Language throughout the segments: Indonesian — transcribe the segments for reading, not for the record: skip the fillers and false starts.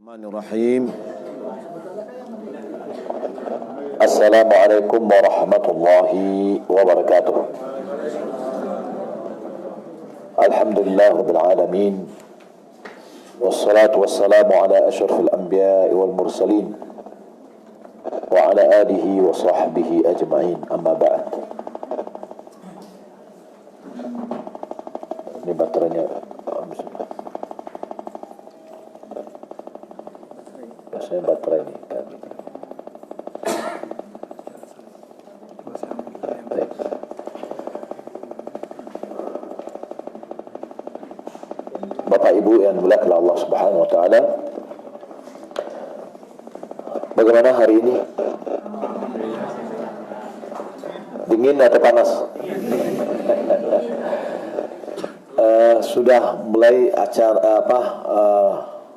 Bismillahirrahmanirrahim. Assalamualaikum warahmatullahi wabarakatuh. Alhamdulillah rabbil alamin. Wassalatu wassalamu ala asyrafil anbiya'i wal mursalin wa ala alihi wa sahbihi ajma'in. Amma ba'd. Ini baterainya. Saya baterai ini kan. Bapak Ibu yang dimuliakan Allah Subhanahu wa taala, bagaimana hari ini? Dingin atau panas? Sudah mulai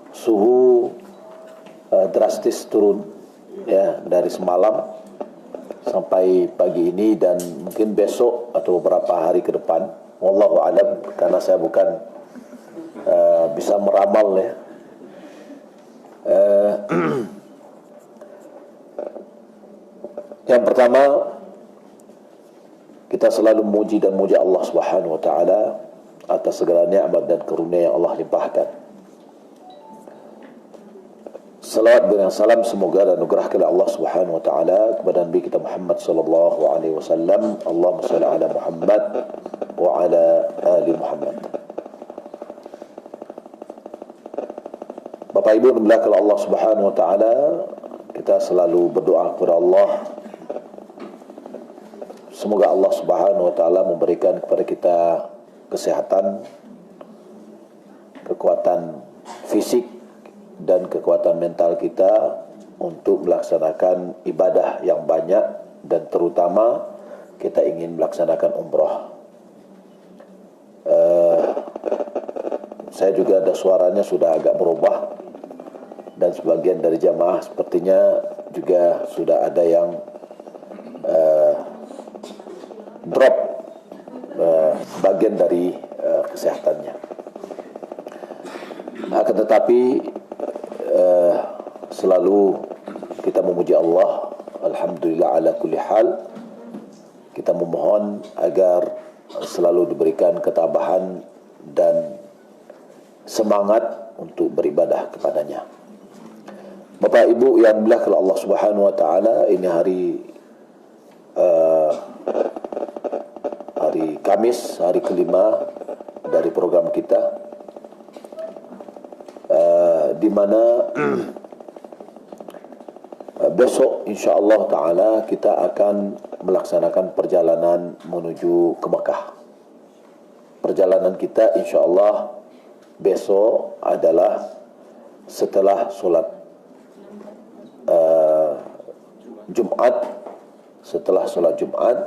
suhu drastis turun ya dari semalam sampai pagi ini dan mungkin besok atau beberapa hari ke depan. Wallahu alam, karena saya bukan bisa meramal ya. Yang pertama, kita selalu memuji dan memuja Allah Subhanahu wa taala atas segala nikmat dan karunia yang Allah limpahkan. Salawat dan salam semoga dan anugerahkan Allah Subhanahu wa taala kepada Nabi kita Muhammad sallallahu alaihi wasallam. Allahumma shalli ala Muhammad wa ala ali Muhammad. Bapak Ibu dimuliakan Allah Subhanahu wa taala, kita selalu berdoa kepada Allah semoga Allah Subhanahu wa taala memberikan kepada kita kesehatan, kekuatan fisik dan kekuatan mental kita untuk melaksanakan ibadah yang banyak, dan terutama kita ingin melaksanakan umrah. Saya juga ada suaranya sudah agak berubah, dan sebagian dari jamaah sepertinya juga sudah ada yang drop bagian dari kesehatannya. Akan tetapi selalu kita memuji Allah, alhamdulillah ala kulli hal. Kita memohon agar selalu diberikan ketabahan dan semangat untuk beribadah kepadanya. Bapak Ibu yang dimuliakan Allah Subhanahu wa taala, ini hari Kamis, hari kelima dari program kita, di mana besok insyaallah taala kita akan melaksanakan perjalanan menuju ke Mekah. Perjalanan kita insyaallah besok adalah setelah solat Jumat, setelah solat Jumat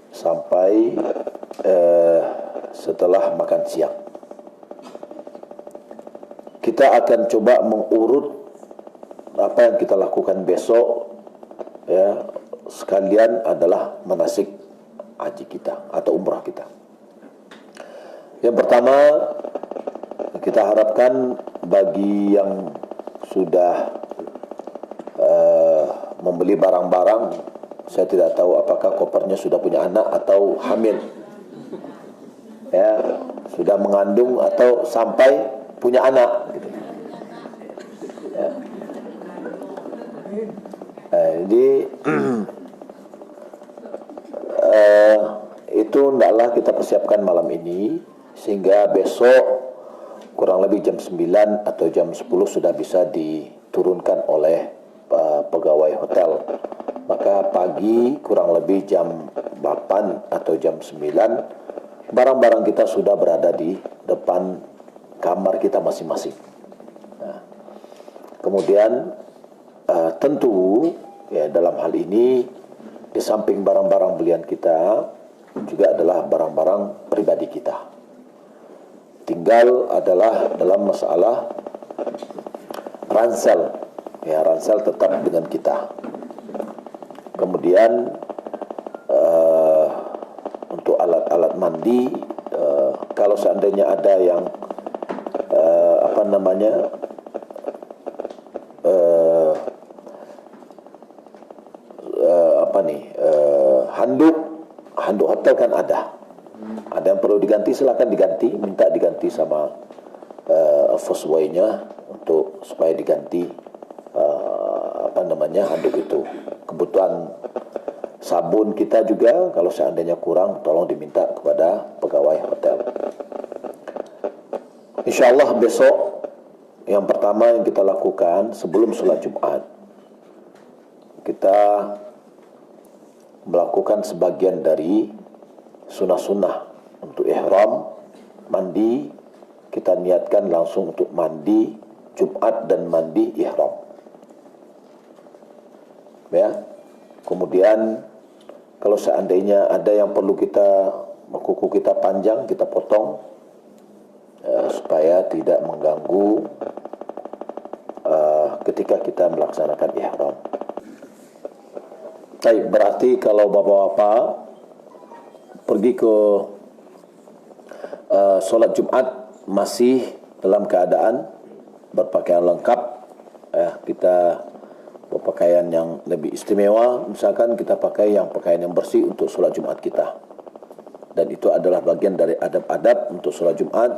sampai setelah makan siang. Kita akan coba mengurut apa yang kita lakukan besok ya, sekalian adalah manasik haji kita atau umrah kita. Yang pertama, kita harapkan bagi yang sudah membeli barang-barang, saya tidak tahu apakah kopernya sudah punya anak atau hamil ya, sudah mengandung atau sampai punya anak gitu. Ya. Jadi itu hendaklah kita persiapkan malam ini, sehingga besok kurang lebih jam 9 atau jam 10 sudah bisa diturunkan oleh pegawai hotel. Maka pagi kurang lebih jam 8 atau jam 9 barang-barang kita sudah berada di depan kamar kita masing-masing. Nah, kemudian tentu ya, dalam hal ini di samping barang-barang belian kita juga adalah barang-barang pribadi kita. Tinggal adalah dalam masalah ransel, ya, ransel tetap dengan kita. Kemudian untuk alat-alat mandi, kalau seandainya ada yang handuk hotel kan ada yang perlu diganti, silakan diganti, minta diganti sama Fosway-nya untuk supaya diganti handuk itu. Kebutuhan sabun kita juga kalau seandainya kurang tolong diminta kepada pegawai hotel. Insyaallah besok yang pertama yang kita lakukan sebelum sholat Jumat, kita melakukan sebagian dari sunnah-sunnah untuk ihram, mandi. Kita niatkan langsung untuk mandi Jumat dan mandi ihram. Ya. Kemudian kalau seandainya ada yang perlu kuku kita panjang, kita potong supaya tidak mengganggu ketika kita melaksanakan ihram. Baik, berarti kalau bapak-bapak pergi ke sholat Jumat masih dalam keadaan berpakaian lengkap, kita berpakaian yang lebih istimewa, misalkan kita pakai pakaian yang bersih untuk sholat Jumat kita, dan itu adalah bagian dari adab-adab untuk sholat Jumat.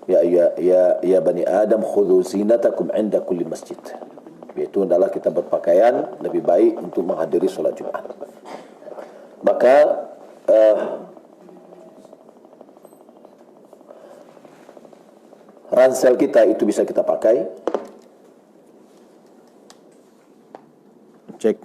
Ya bani Adam khudhu zinatakum 'inda kulli masjid. Yaitu adalah kita berpakaian lebih baik untuk menghadiri sholat Jumat. Maka ransel kita itu bisa kita pakai. Cek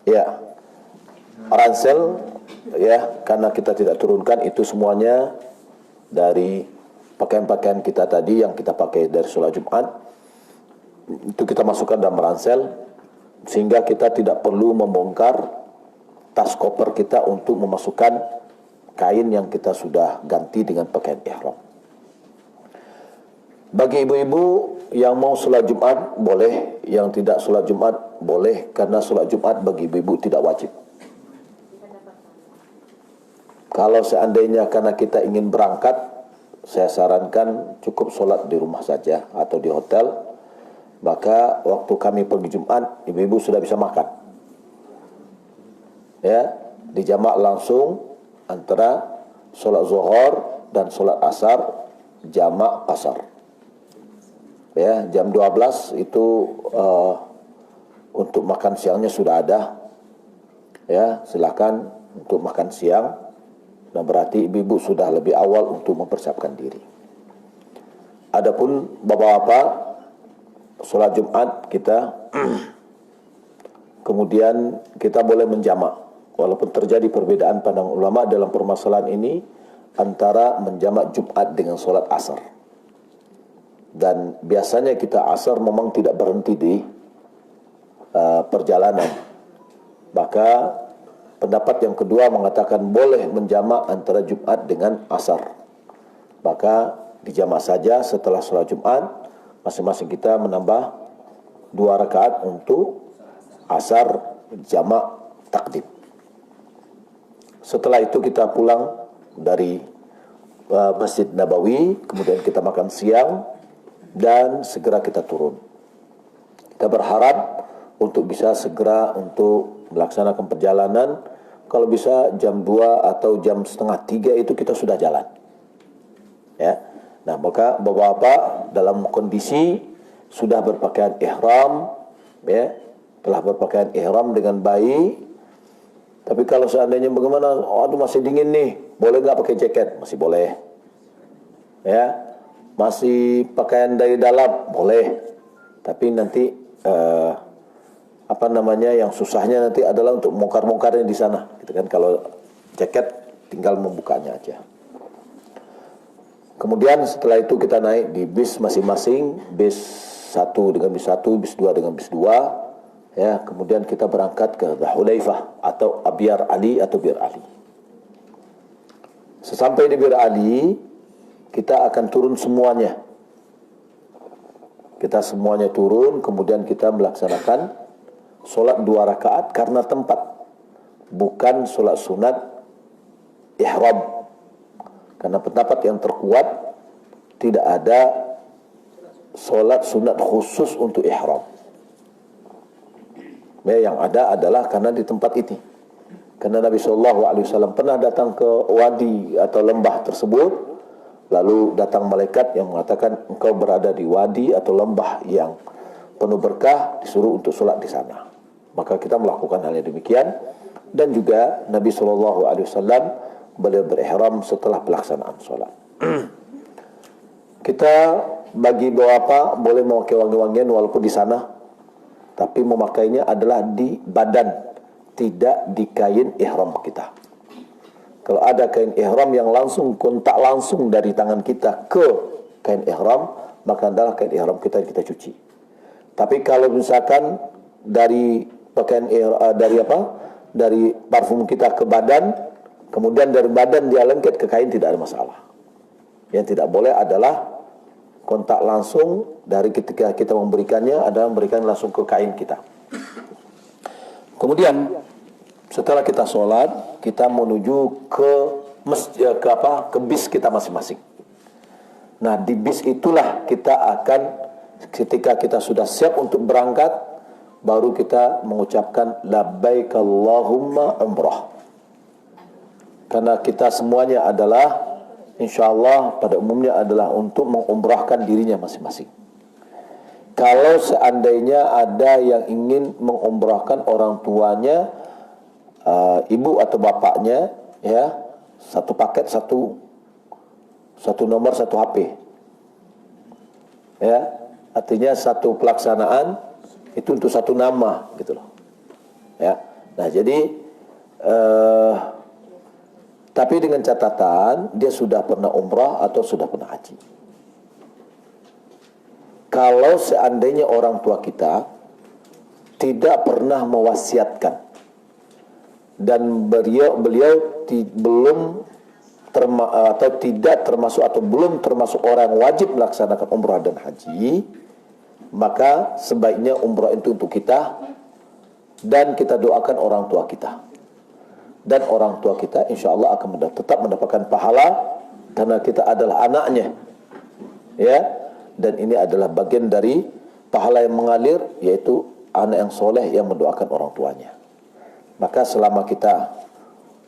ya, ransel ya, karena kita tidak turunkan itu semuanya dari pakaian-pakaian kita tadi yang kita pakai dari sholat Jumat, itu kita masukkan dalam ransel sehingga kita tidak perlu membongkar tas koper kita untuk memasukkan kain yang kita sudah ganti dengan pakaian ihram. Bagi ibu-ibu yang mau sholat Jumat boleh, yang tidak sholat Jumat boleh, karena sholat Jumat bagi ibu-ibu tidak wajib. Kalau seandainya karena kita ingin berangkat, saya sarankan cukup sholat di rumah saja atau di hotel. Maka waktu kami pergi Jumat, ibu-ibu sudah bisa makan. Ya, dijamak langsung antara sholat zuhur dan sholat asar, jamak asar. Ya, jam 12 itu untuk makan siangnya sudah ada. Ya, silakan untuk makan siang. Nah, berarti ibu-ibu sudah lebih awal untuk mempersiapkan diri. Adapun bapak-bapak, sholat Jumat kita kemudian kita boleh menjamak. Walaupun terjadi perbedaan pandang ulama dalam permasalahan ini antara menjamak Jumat dengan sholat asar. Dan biasanya kita asar memang tidak berhenti di perjalanan. Maka pendapat yang kedua mengatakan boleh menjamak antara Jumat dengan asar. Maka dijamak saja setelah sholat Jumat, masing-masing kita menambah 2 rakaat untuk asar jamak takdim. Setelah itu kita pulang dari Masjid Nabawi, kemudian kita makan siang dan segera kita turun. Kita berharap untuk bisa segera untuk melaksanakan perjalanan. Kalau bisa jam 2 atau jam setengah 3 itu kita sudah jalan. Ya. Nah, maka bapak-bapak dalam kondisi sudah berpakaian ihram, ya, telah berpakaian ihram dengan baik. Tapi kalau seandainya bagaimana, aduh masih dingin nih, boleh nggak pakai jaket? Masih boleh. Ya, masih pakaian dari dalam, boleh. Tapi nanti yang susahnya nanti adalah untuk bongkar-bongkarnya di sana. Gitu kan, kalau jaket tinggal membukanya aja. Kemudian setelah itu kita naik di bis masing-masing, bis 1 dengan bis 1, bis 2 dengan bis 2. Ya, kemudian kita berangkat ke Dzulhuleifah atau Abyar Ali atau Bir Ali. Sesampai di Bir Ali, kita akan turun semuanya. Kita semuanya turun, kemudian kita melaksanakan sholat 2 rakaat karena tempat, bukan sholat sunat ihram. Karena pendapat yang terkuat tidak ada solat sunat khusus untuk ihram. Ya, yang ada adalah karena di tempat ini. Karena Nabi SAW pernah datang ke wadi atau lembah tersebut, lalu datang malaikat yang mengatakan engkau berada di wadi atau lembah yang penuh berkah, disuruh untuk solat di sana. Maka kita melakukan hal yang demikian. Dan juga Nabi SAW beliau berihram setelah pelaksanaan solat. Kita bagi beberapa boleh memakai wangi-wangian walaupun di sana, tapi memakainya adalah di badan, tidak di kain ihram kita. Kalau ada kain ihram yang langsung kontak langsung dari tangan kita ke kain ihram, maka adalah kain ihram kita yang kita cuci. Tapi kalau misalkan dari pakaian dari parfum kita ke badan, kemudian dari badan dia lengket ke kain, tidak ada masalah. Yang tidak boleh adalah kontak langsung dari ketika kita memberikannya adalah memberikan langsung ke kain kita. Kemudian setelah kita sholat, kita menuju ke bis kita masing-masing. Nah, di bis itulah kita akan, ketika kita sudah siap untuk berangkat, baru kita mengucapkan labbaik Allahumma umrah. Karena kita semuanya adalah insyaallah pada umumnya adalah untuk mengumrahkan dirinya masing-masing. Kalau seandainya ada yang ingin mengumrahkan orang tuanya, ibu atau bapaknya, ya, satu paket, satu nomor, satu HP, ya, artinya satu pelaksanaan itu untuk satu nama, gitu loh, ya. Nah, jadi tapi dengan catatan dia sudah pernah umrah atau sudah pernah haji. Kalau seandainya orang tua kita tidak pernah mewasiatkan dan beliau belum atau tidak termasuk atau belum termasuk orang wajib melaksanakan umrah dan haji, maka sebaiknya umrah itu untuk kita dan kita doakan orang tua kita. Dan orang tua kita insya Allah akan tetap mendapatkan pahala karena kita adalah anaknya, ya. Dan ini adalah bagian dari pahala yang mengalir, yaitu anak yang soleh yang mendoakan orang tuanya. Maka selama kita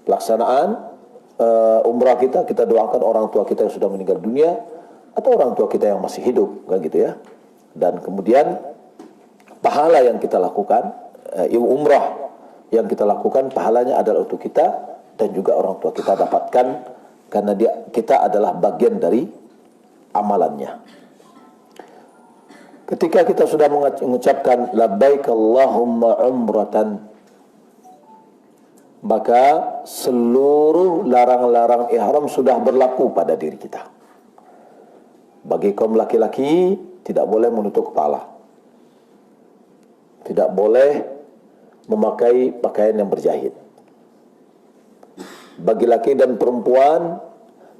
pelaksanaan umrah kita doakan orang tua kita yang sudah meninggal dunia atau orang tua kita yang masih hidup, kan gitu ya. Dan kemudian pahala yang kita lakukan, umrah yang kita lakukan, pahalanya adalah untuk kita dan juga orang tua kita dapatkan karena kita adalah bagian dari amalannya. Ketika kita sudah mengucapkan labbaik Allahumma umratan, maka seluruh larang-larang ihram sudah berlaku pada diri kita. Bagi kaum laki-laki tidak boleh menutup kepala, tidak boleh memakai pakaian yang berjahit. Bagi laki dan perempuan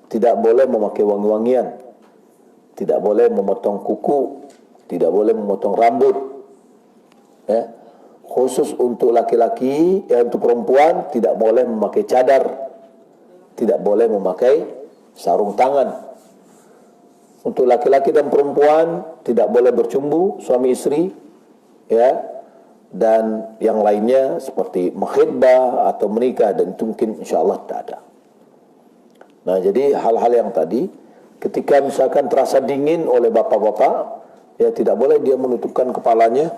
tidak boleh memakai wangi-wangian, tidak boleh memotong kuku, tidak boleh memotong rambut, ya. Khusus untuk laki-laki, untuk perempuan tidak boleh memakai cadar, tidak boleh memakai sarung tangan. Untuk laki-laki dan perempuan tidak boleh bercumbu suami istri, ya. Dan yang lainnya seperti menghitbah atau menikah, dan itu mungkin insyaallah tak ada. Nah, jadi hal-hal yang tadi ketika misalkan terasa dingin oleh bapak-bapak, ya tidak boleh dia menutupkan kepalanya,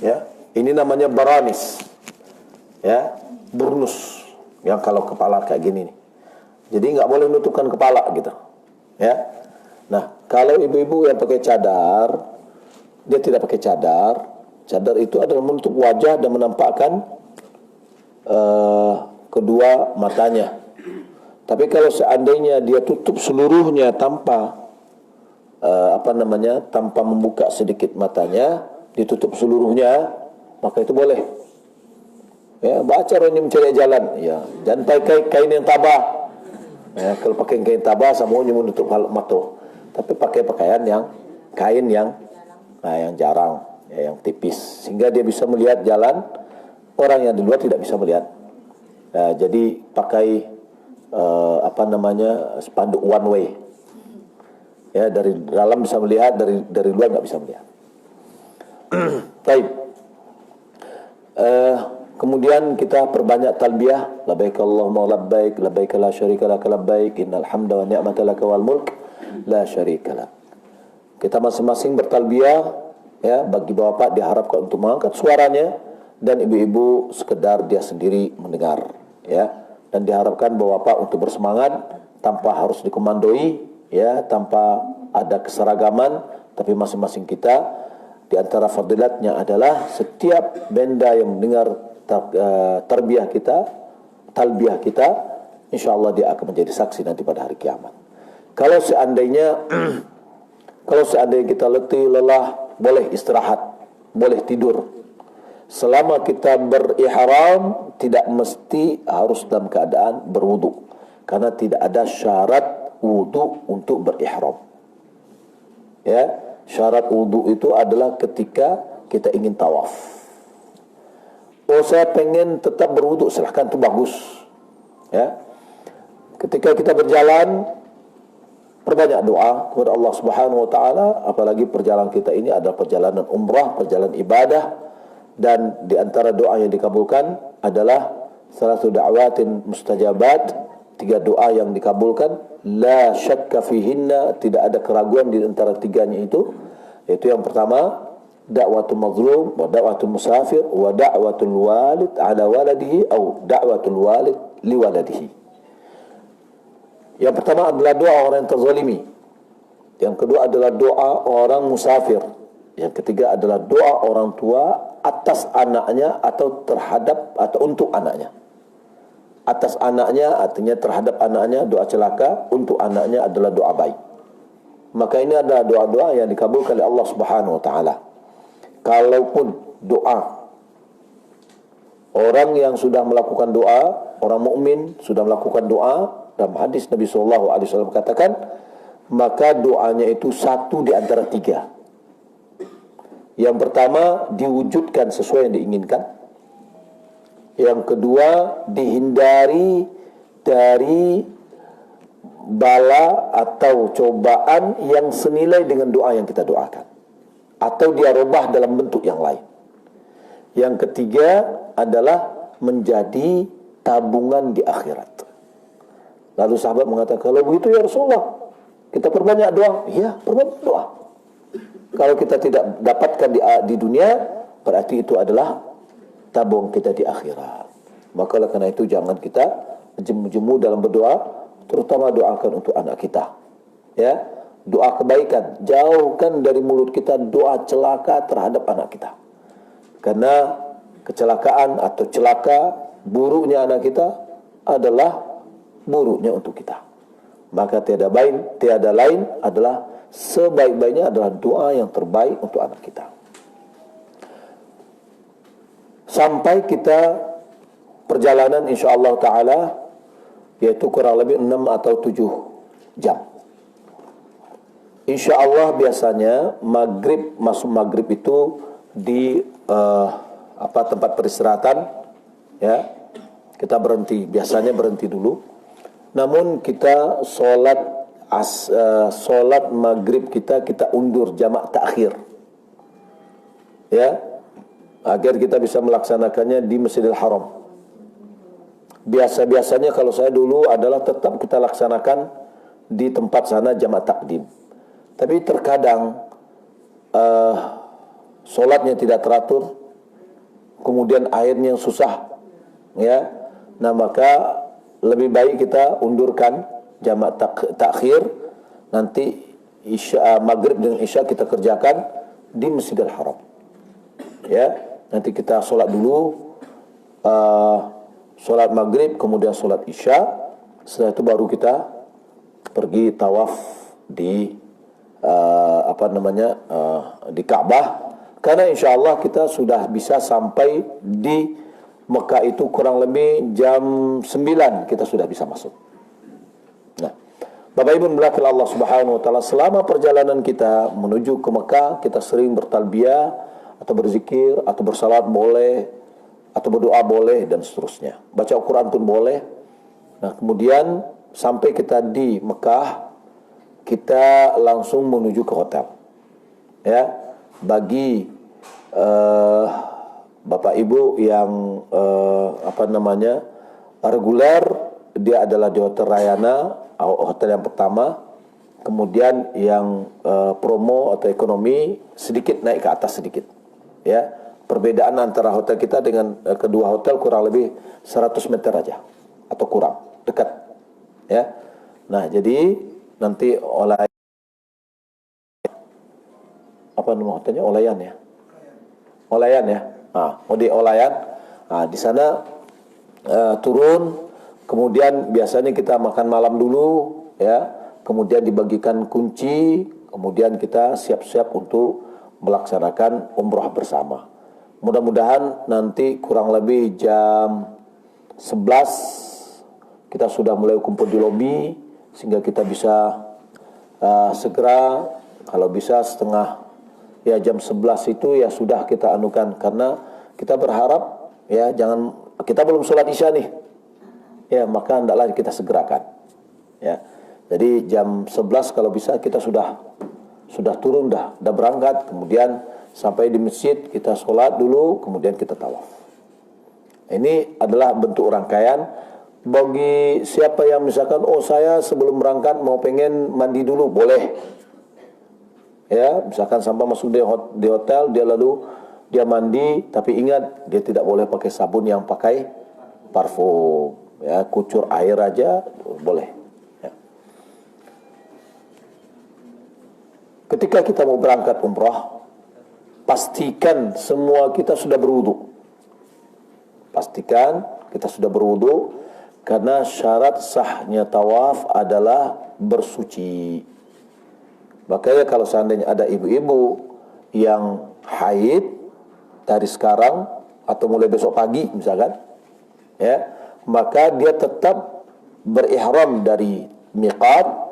ya. Ini namanya baranis, ya, burnus, yang kalau kepala kayak gini nih. Jadi nggak boleh menutupkan kepala gitu, ya. Nah, kalau ibu-ibu yang pakai cadar, dia tidak pakai cadar. Cadar itu adalah menutup wajah dan menampakkan kedua matanya. Tapi kalau seandainya dia tutup seluruhnya tanpa tanpa membuka sedikit matanya, ditutup seluruhnya, maka itu boleh. Ya, baca orang yang mencari jalan, ya, jangan pakai kain yang tabah. Ya, kalau pakai kain tabah semuanya menutup mata. Tapi pakai pakaian yang kain yang jarang, ya, yang tipis, sehingga dia bisa melihat jalan, orang yang di luar tidak bisa melihat. Nah, jadi pakai spanduk one way. Ya, dari dalam bisa melihat, dari luar nggak bisa melihat. Baik. Kemudian kita perbanyak talbiyah, labbaik Allahumma labbaik, labbaik la syarika lak labbaik, innal hamda wa ni'mata lak wal mulk la syarika lak. Kita masing-masing bertalbiyah, ya, bagi bapak diharapkan untuk mengangkat suaranya dan ibu-ibu sekedar dia sendiri mendengar, ya. Dan diharapkan bapak untuk bersemangat tanpa harus dikomandoi, ya, tanpa ada keseragaman, tapi masing-masing kita di antara fadilatnya adalah setiap benda yang mendengar talbiyah kita, insyaallah dia akan menjadi saksi nanti pada hari kiamat. Kalau seandainya kita letih, lelah, boleh istirahat, boleh tidur. Selama kita berihram, tidak mesti harus dalam keadaan berwudu, karena tidak ada syarat wudu untuk berihram. Ya, syarat wudu itu adalah ketika kita ingin tawaf. Oh, saya pengen tetap berwudu, silahkan, itu bagus. Ya, ketika kita berjalan, perbanyak doa kepada Allah Subhanahu wa taala, apalagi perjalanan kita ini adalah perjalanan umrah, perjalanan ibadah, dan di antara doa yang dikabulkan adalah salatu da'watin mustajabat, 3 doa yang dikabulkan, la syakka fihinna, tidak ada keraguan di antara tiganya itu, yaitu yang pertama da'watul mazlum, wa da'watul musafir, wa da'watul walid ala waladihi, atau da'watul walid li waladihi. Yang pertama adalah doa orang yang terzalimi. Yang kedua adalah doa orang musafir. Yang ketiga adalah doa orang tua atas anaknya atau terhadap atau untuk anaknya. Atas anaknya artinya terhadap anaknya doa celaka, untuk anaknya adalah doa baik. Maka ini adalah doa-doa yang dikabulkan oleh Allah Subhanahu wa taala. Kalaupun doa orang yang sudah melakukan doa, orang mukmin sudah melakukan doa, dalam hadis Nabi SAW katakan, maka doanya itu satu di antara 3. Yang pertama, diwujudkan sesuai yang diinginkan. Yang kedua, dihindari dari bala atau cobaan yang senilai dengan doa yang kita doakan, atau dia rubah dalam bentuk yang lain. Yang ketiga adalah menjadi tabungan di akhirat. Lalu sahabat mengatakan, kalau begitu ya Rasulullah, kita perbanyak doa. Iya, perbanyak doa. Kalau kita tidak dapatkan di dunia, berarti itu adalah tabung kita di akhirat. Maka oleh karena itu jangan kita jemu-jemu dalam berdoa, terutama doakan untuk anak kita. Ya, doa kebaikan, jauhkan dari mulut kita doa celaka terhadap anak kita. Karena kecelakaan atau celaka, buruknya anak kita adalah buruknya untuk kita. Maka tiada lain adalah sebaik-baiknya adalah doa yang terbaik untuk anak kita. Sampai kita perjalanan insyaallah taala, yaitu kurang lebih 6 atau 7 jam. Insyaallah biasanya masuk maghrib itu di tempat peristirahatan, ya. Kita biasanya berhenti dulu. Namun kita solat maghrib kita undur jamak takhir, ya, agar kita bisa melaksanakannya di Masjidil Haram. Biasanya kalau saya dulu adalah tetap kita laksanakan di tempat sana jamak takdim. Tapi terkadang solatnya tidak teratur, kemudian airnya susah, ya. Nah, maka lebih baik kita undurkan jamak takhir, nanti maghrib dengan isya kita kerjakan di Masjidil Haram. Ya, nanti kita solat dulu, solat maghrib, kemudian solat isya. Setelah itu baru kita pergi tawaf di di Ka'bah. Karena insyaallah kita sudah bisa sampai di Mekah itu kurang lebih jam 9 kita sudah bisa masuk. Nah, Bapak Ibu melakukan Allah Subhanahu wa taala, selama perjalanan kita menuju ke Mekah, kita sering bertalbiyah atau berzikir atau bersalat boleh, atau berdoa boleh, dan seterusnya. Baca Al-Quran pun boleh. Nah, kemudian sampai kita di Mekah, kita langsung menuju ke hotel. Ya, bagi Bapak Ibu yang reguler, dia adalah di Hotel Rayana, hotel yang pertama. Kemudian yang promo atau ekonomi sedikit naik ke atas sedikit. Ya, perbedaan antara hotel kita dengan kedua hotel kurang lebih 100 meter aja atau kurang, dekat. Ya. Nah, jadi nanti apa nama hotelnya? Olayan ya. Olayan ya. Nah, di Olayan. Nah, di sana turun, kemudian biasanya kita makan malam dulu, ya. Kemudian dibagikan kunci, kemudian kita siap-siap untuk melaksanakan umroh bersama. Mudah-mudahan nanti kurang lebih jam 11 kita sudah mulai kumpul di lobi, sehingga kita bisa segera, kalau bisa jam 11 itu ya sudah kita anukan, karena kita berharap ya kita belum sholat isya nih, ya maka hendaklah kita segerakan, ya. Jadi jam 11 kalau bisa kita sudah turun, dah berangkat, kemudian sampai di masjid kita sholat dulu, kemudian kita tawaf. Ini adalah bentuk rangkaian. Bagi siapa yang misalkan, saya sebelum berangkat mau pengen mandi dulu, boleh. Ya, misalkan sampai masuk di hotel, dia mandi, tapi ingat dia tidak boleh pakai sabun yang pakai parfum. Ya, kucur air aja boleh. Ya. Ketika kita mau berangkat umrah, pastikan semua kita sudah berwudu. Pastikan kita sudah berwudu, karena syarat sahnya tawaf adalah bersuci. Makanya kalau seandainya ada ibu-ibu yang haid dari sekarang atau mulai besok pagi misalkan, ya, maka dia tetap berihram dari miqat.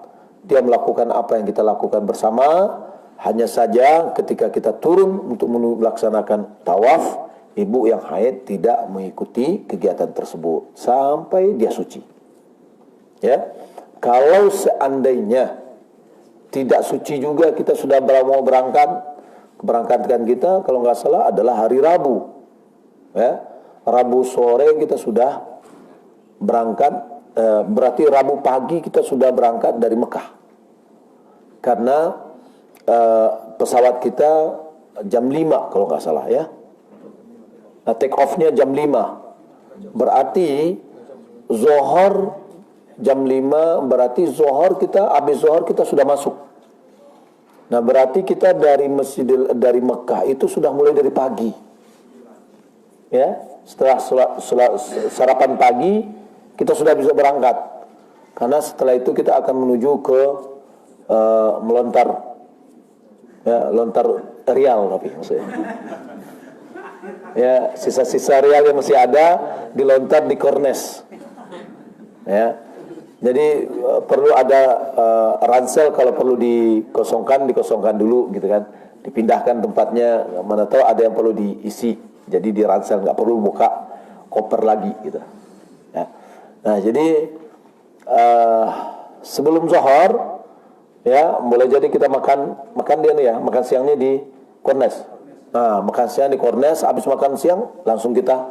Dia melakukan apa yang kita lakukan bersama. Hanya saja ketika kita turun untuk melaksanakan tawaf, ibu yang haid tidak mengikuti kegiatan tersebut sampai dia suci. Ya, kalau seandainya tidak suci juga, kita sudah mau berangkat, keberangkatan kita kalau nggak salah adalah hari Rabu. Ya, Rabu sore kita sudah berangkat, berarti Rabu pagi kita sudah berangkat dari Mekah. Karena pesawat kita jam 5 kalau nggak salah ya. Nah, take off-nya jam 5. Berarti Zohor jam 5, berarti habis Zohor kita sudah masuk. Nah, berarti kita dari Mekah itu sudah mulai dari pagi. Ya, setelah sarapan pagi kita sudah bisa berangkat. Karena setelah itu kita akan menuju ke melontar, ya, lontar rial tapi maksudnya. Ya, sisa-sisa rial yang masih ada dilontar di Kornes. Ya. Jadi perlu ada ransel, kalau perlu dikosongkan dulu gitu kan. Dipindahkan tempatnya, mana tahu ada yang perlu diisi. Jadi di ransel, nggak perlu buka koper lagi gitu. Ya. Nah, jadi sebelum Zuhur ya, boleh jadi kita makan makan siangnya di Kornes. Nah, makan siang di Kornes, habis makan siang langsung kita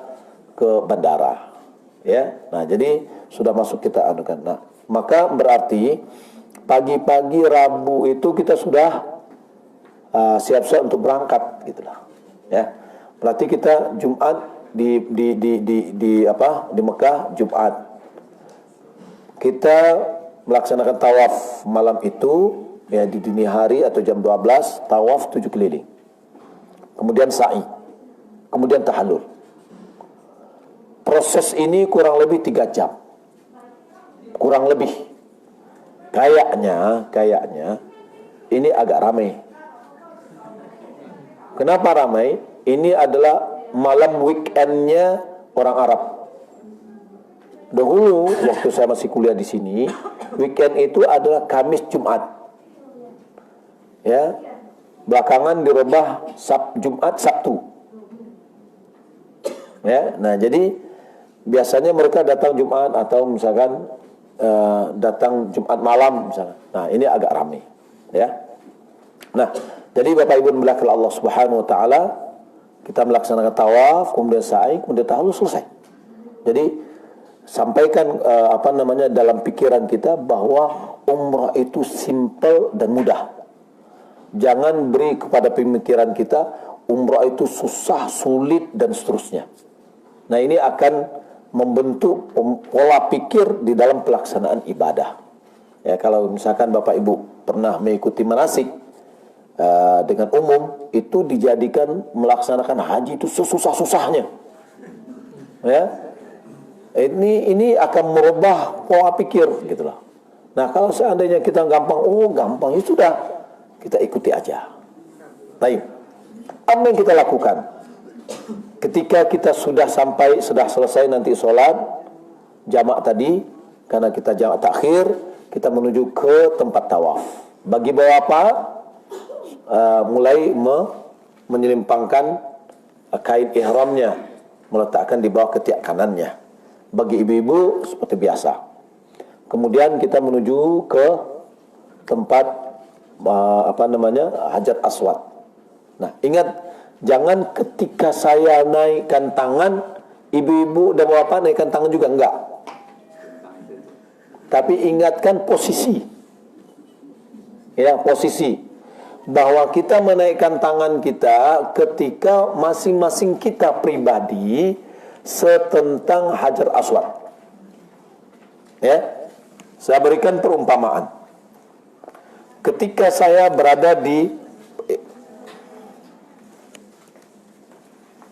ke bandara. Ya. Nah, jadi sudah masuk kita anukan. Nah, maka berarti pagi-pagi Rabu itu kita sudah siap-siap untuk berangkat gitulah. Ya. Berarti kita Jumat di Mekah Jumat. Kita melaksanakan tawaf malam itu ya, di dini hari atau jam 12 tawaf 7 keliling. Kemudian sa'i. Kemudian tahallul. Proses ini kurang lebih 3 jam. Kurang lebih. Kayaknya ini agak ramai. Kenapa ramai? Ini adalah malam weekendnya orang Arab. Dahulu waktu saya masih kuliah di sini, weekend itu adalah Kamis Jumat. Ya. Belakangan dirubah Jumat Sabtu. Ya. Nah, jadi biasanya mereka datang Jumat atau misalkan datang Jumat malam misalkan. Nah, ini agak ramai, ya. Nah, jadi Bapak Ibu belakang Allah Subhanahu wa taala, kita melaksanakan tawaf, kemudian sa'i, kemudian tahallul, selesai. Jadi sampaikan dalam pikiran kita bahwa umrah itu simple dan mudah. Jangan beri kepada pemikiran kita umrah itu susah, sulit dan seterusnya. Nah, ini akan membentuk pola pikir di dalam pelaksanaan ibadah. Ya, kalau misalkan Bapak Ibu pernah mengikuti manasik dengan umum, itu dijadikan melaksanakan haji itu sesusah-susahnya. Ya. Ini akan merubah pola pikir gitu loh. Nah, kalau seandainya kita gampang, gampang, ya sudah, kita ikuti aja. Baik. Apa yang kita lakukan? Ketika kita sudah selesai nanti sholat jamak tadi, karena kita jamak takhir, kita menuju ke tempat tawaf. Bagi bapak, mulai menyelimpangkan kain ihramnya, meletakkan di bawah ketiak kanannya. Bagi ibu-ibu seperti biasa. Kemudian kita menuju ke tempat Hajar Aswad. Nah, ingat, jangan ketika saya naikkan tangan, ibu-ibu dan bapak naikkan tangan juga, enggak. Tapi ingatkan posisi. Ya, posisi. Bahwa kita menaikkan tangan kita ketika masing-masing kita pribadi setentang Hajar Aswad. Ya. Saya berikan perumpamaan. Ketika saya berada di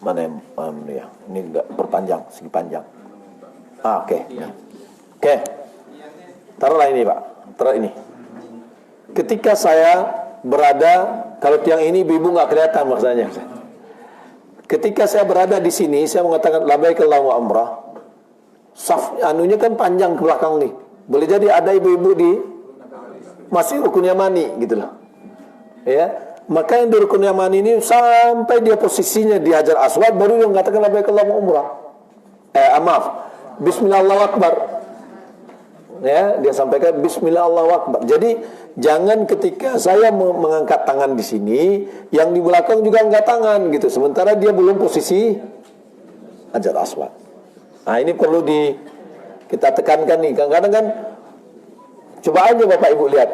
mana ya? Ini enggak perpanjang, segi panjang. Oke. Oke. Taruhlah ini, Pak. Taruh ini. Ketika saya berada, kalau tiang ini ibu nggak kelihatan maksudnya. Ketika saya berada di sini, saya mengatakan labbaik Allahumma umrah. Saf anunya kan panjang ke belakang nih. Boleh jadi ada ibu-ibu di masih rukun yamani gitu loh. Ya, maka yang di rukun yamani ini sampai dia posisinya di Hajar Aswad baru dia mengatakan labbaik Allahumma umrah. Maaf. Bismillah Allahu Akbar. Ya, dia sampaikan Bismillah Allahu Akbar. Jadi jangan ketika saya mengangkat tangan di sini, yang di belakang juga angkat tangan gitu. Sementara dia belum posisi Hajar Aswad. Nah, ini perlu kita tekankan nih. Kadang-kadang kan, coba aja Bapak Ibu lihat.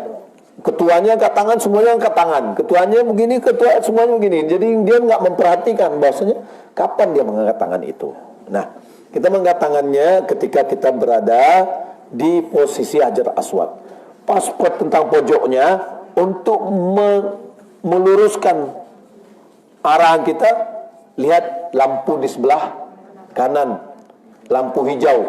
Ketuanya angkat tangan, semuanya angkat tangan. Ketuanya begini, ketua semuanya begini. Jadi dia nggak memperhatikan bahwasanya kapan dia mengangkat tangan itu. Nah, kita mengangkat tangannya ketika kita berada di posisi Hajar Aswad. Pas tentang pojoknya untuk meluruskan arahan kita, lihat lampu di sebelah kanan, lampu hijau.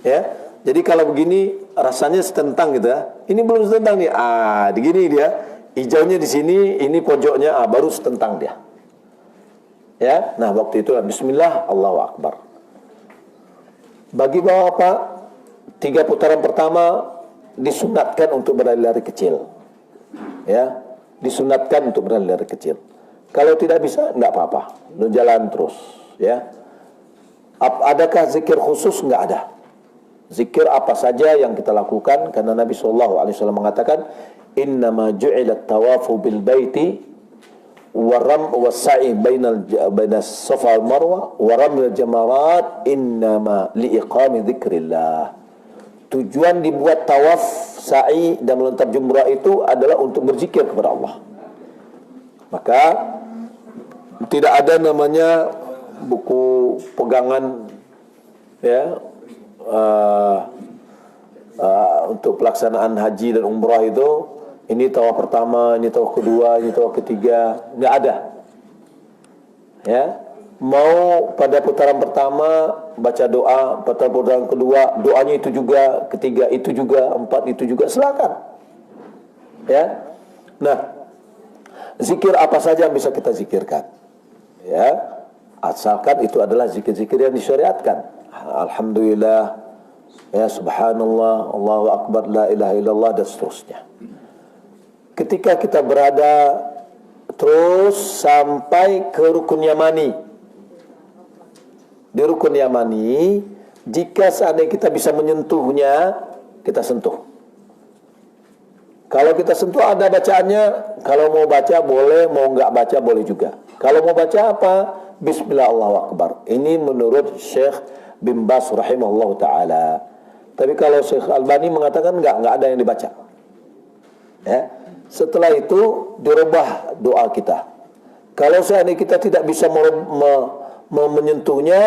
Ya. Jadi kalau begini rasanya setentang gitu ya. Ini belum setentang nih. Begini dia. Hijaunya di sini, ini pojoknya, baru setentang dia. Ya. Nah, waktu itu Bismillah Allahu Akbar. Bagi bapak, 3 putaran pertama disunatkan untuk berlari-lari kecil. Ya, disunatkan untuk berlari-lari kecil. Kalau tidak bisa, enggak apa-apa. Lu jalan terus, ya. Adakah zikir khusus? Enggak ada. Zikir apa saja yang kita lakukan, karena Nabi SAW mengatakan, innama ju'ilat tawafu bil baiti waram wasa'i bainas safa wal marwa waramil jamarat innama liiqami dzikrillah. Tujuan dibuat tawaf, sa'i dan melontar jumrah itu adalah untuk berzikir kepada Allah. Maka tidak ada namanya buku pegangan, ya, untuk pelaksanaan haji dan umrah itu, ini tawaf pertama, ini tawaf kedua, ini tawaf ketiga, nggak ada. Ya, mau pada putaran pertama baca doa, pada putaran kedua doanya itu juga, ketiga itu juga, 4 itu juga, silakan. Ya, nah, zikir apa saja yang bisa kita zikirkan, ya, asalkan itu adalah zikir-zikir yang disyariatkan. Alhamdulillah, ya, subhanallah, Allahu akbar, la ilaha illallah, dan seterusnya. Ketika kita berada terus sampai ke rukun yamani, di rukun yamani Jika seandainya kita bisa menyentuhnya, kita sentuh. Kalau kita sentuh ada bacaannya, kalau mau baca boleh, mau enggak baca boleh juga. Kalau mau baca apa? Bismillah Allahu Akbar. Ini menurut Syekh bin Baz rahimahullah ta'ala. Tapi kalau Syekh Albani mengatakan enggak ada yang dibaca. Ya. Setelah itu dirubah doa kita. Kalau seandainya kita tidak bisa menyentuhnya,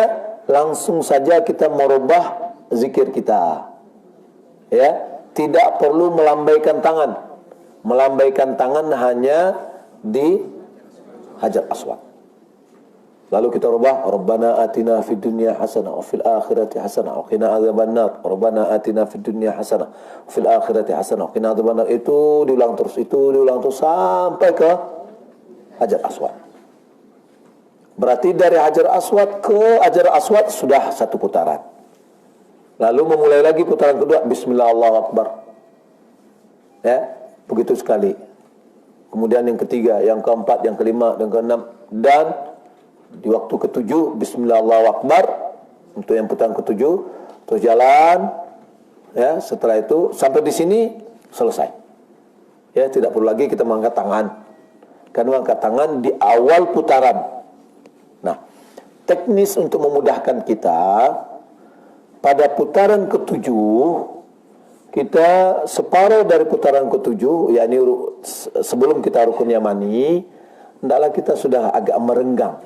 langsung saja kita merubah zikir kita. Ya, tidak perlu melambaikan tangan. Melambaikan tangan hanya di Hajar Aswad. Lalu kita rubah, Rabbana atina fid dunya hasanah wa fil akhirati hasanah wa qina adzabannar. Rabbana atina fid dunya hasanah wa fil akhirati hasanah wa qina adzabannar. Itu diulang terus sampai ke Hajar Aswad. Berarti dari Hajar Aswad ke Hajar Aswad sudah satu putaran. Lalu memulai lagi putaran kedua, Bismillah Allahu Akbar. Ya, begitu sekali. Kemudian yang ketiga, yang keempat, yang kelima, yang keenam, dan di waktu ketujuh, Bismillah Allahu Akbar. Untuk yang putaran ketujuh, terus jalan. Ya, setelah itu sampai di sini selesai. Ya, tidak perlu lagi kita mengangkat tangan. Karena mengangkat tangan di awal putaran. Nah, teknis untuk memudahkan kita, pada putaran ketujuh, kita separuh dari putaran ketujuh, yakni sebelum kita rukun yamani, hendaklah kita sudah agak merenggang.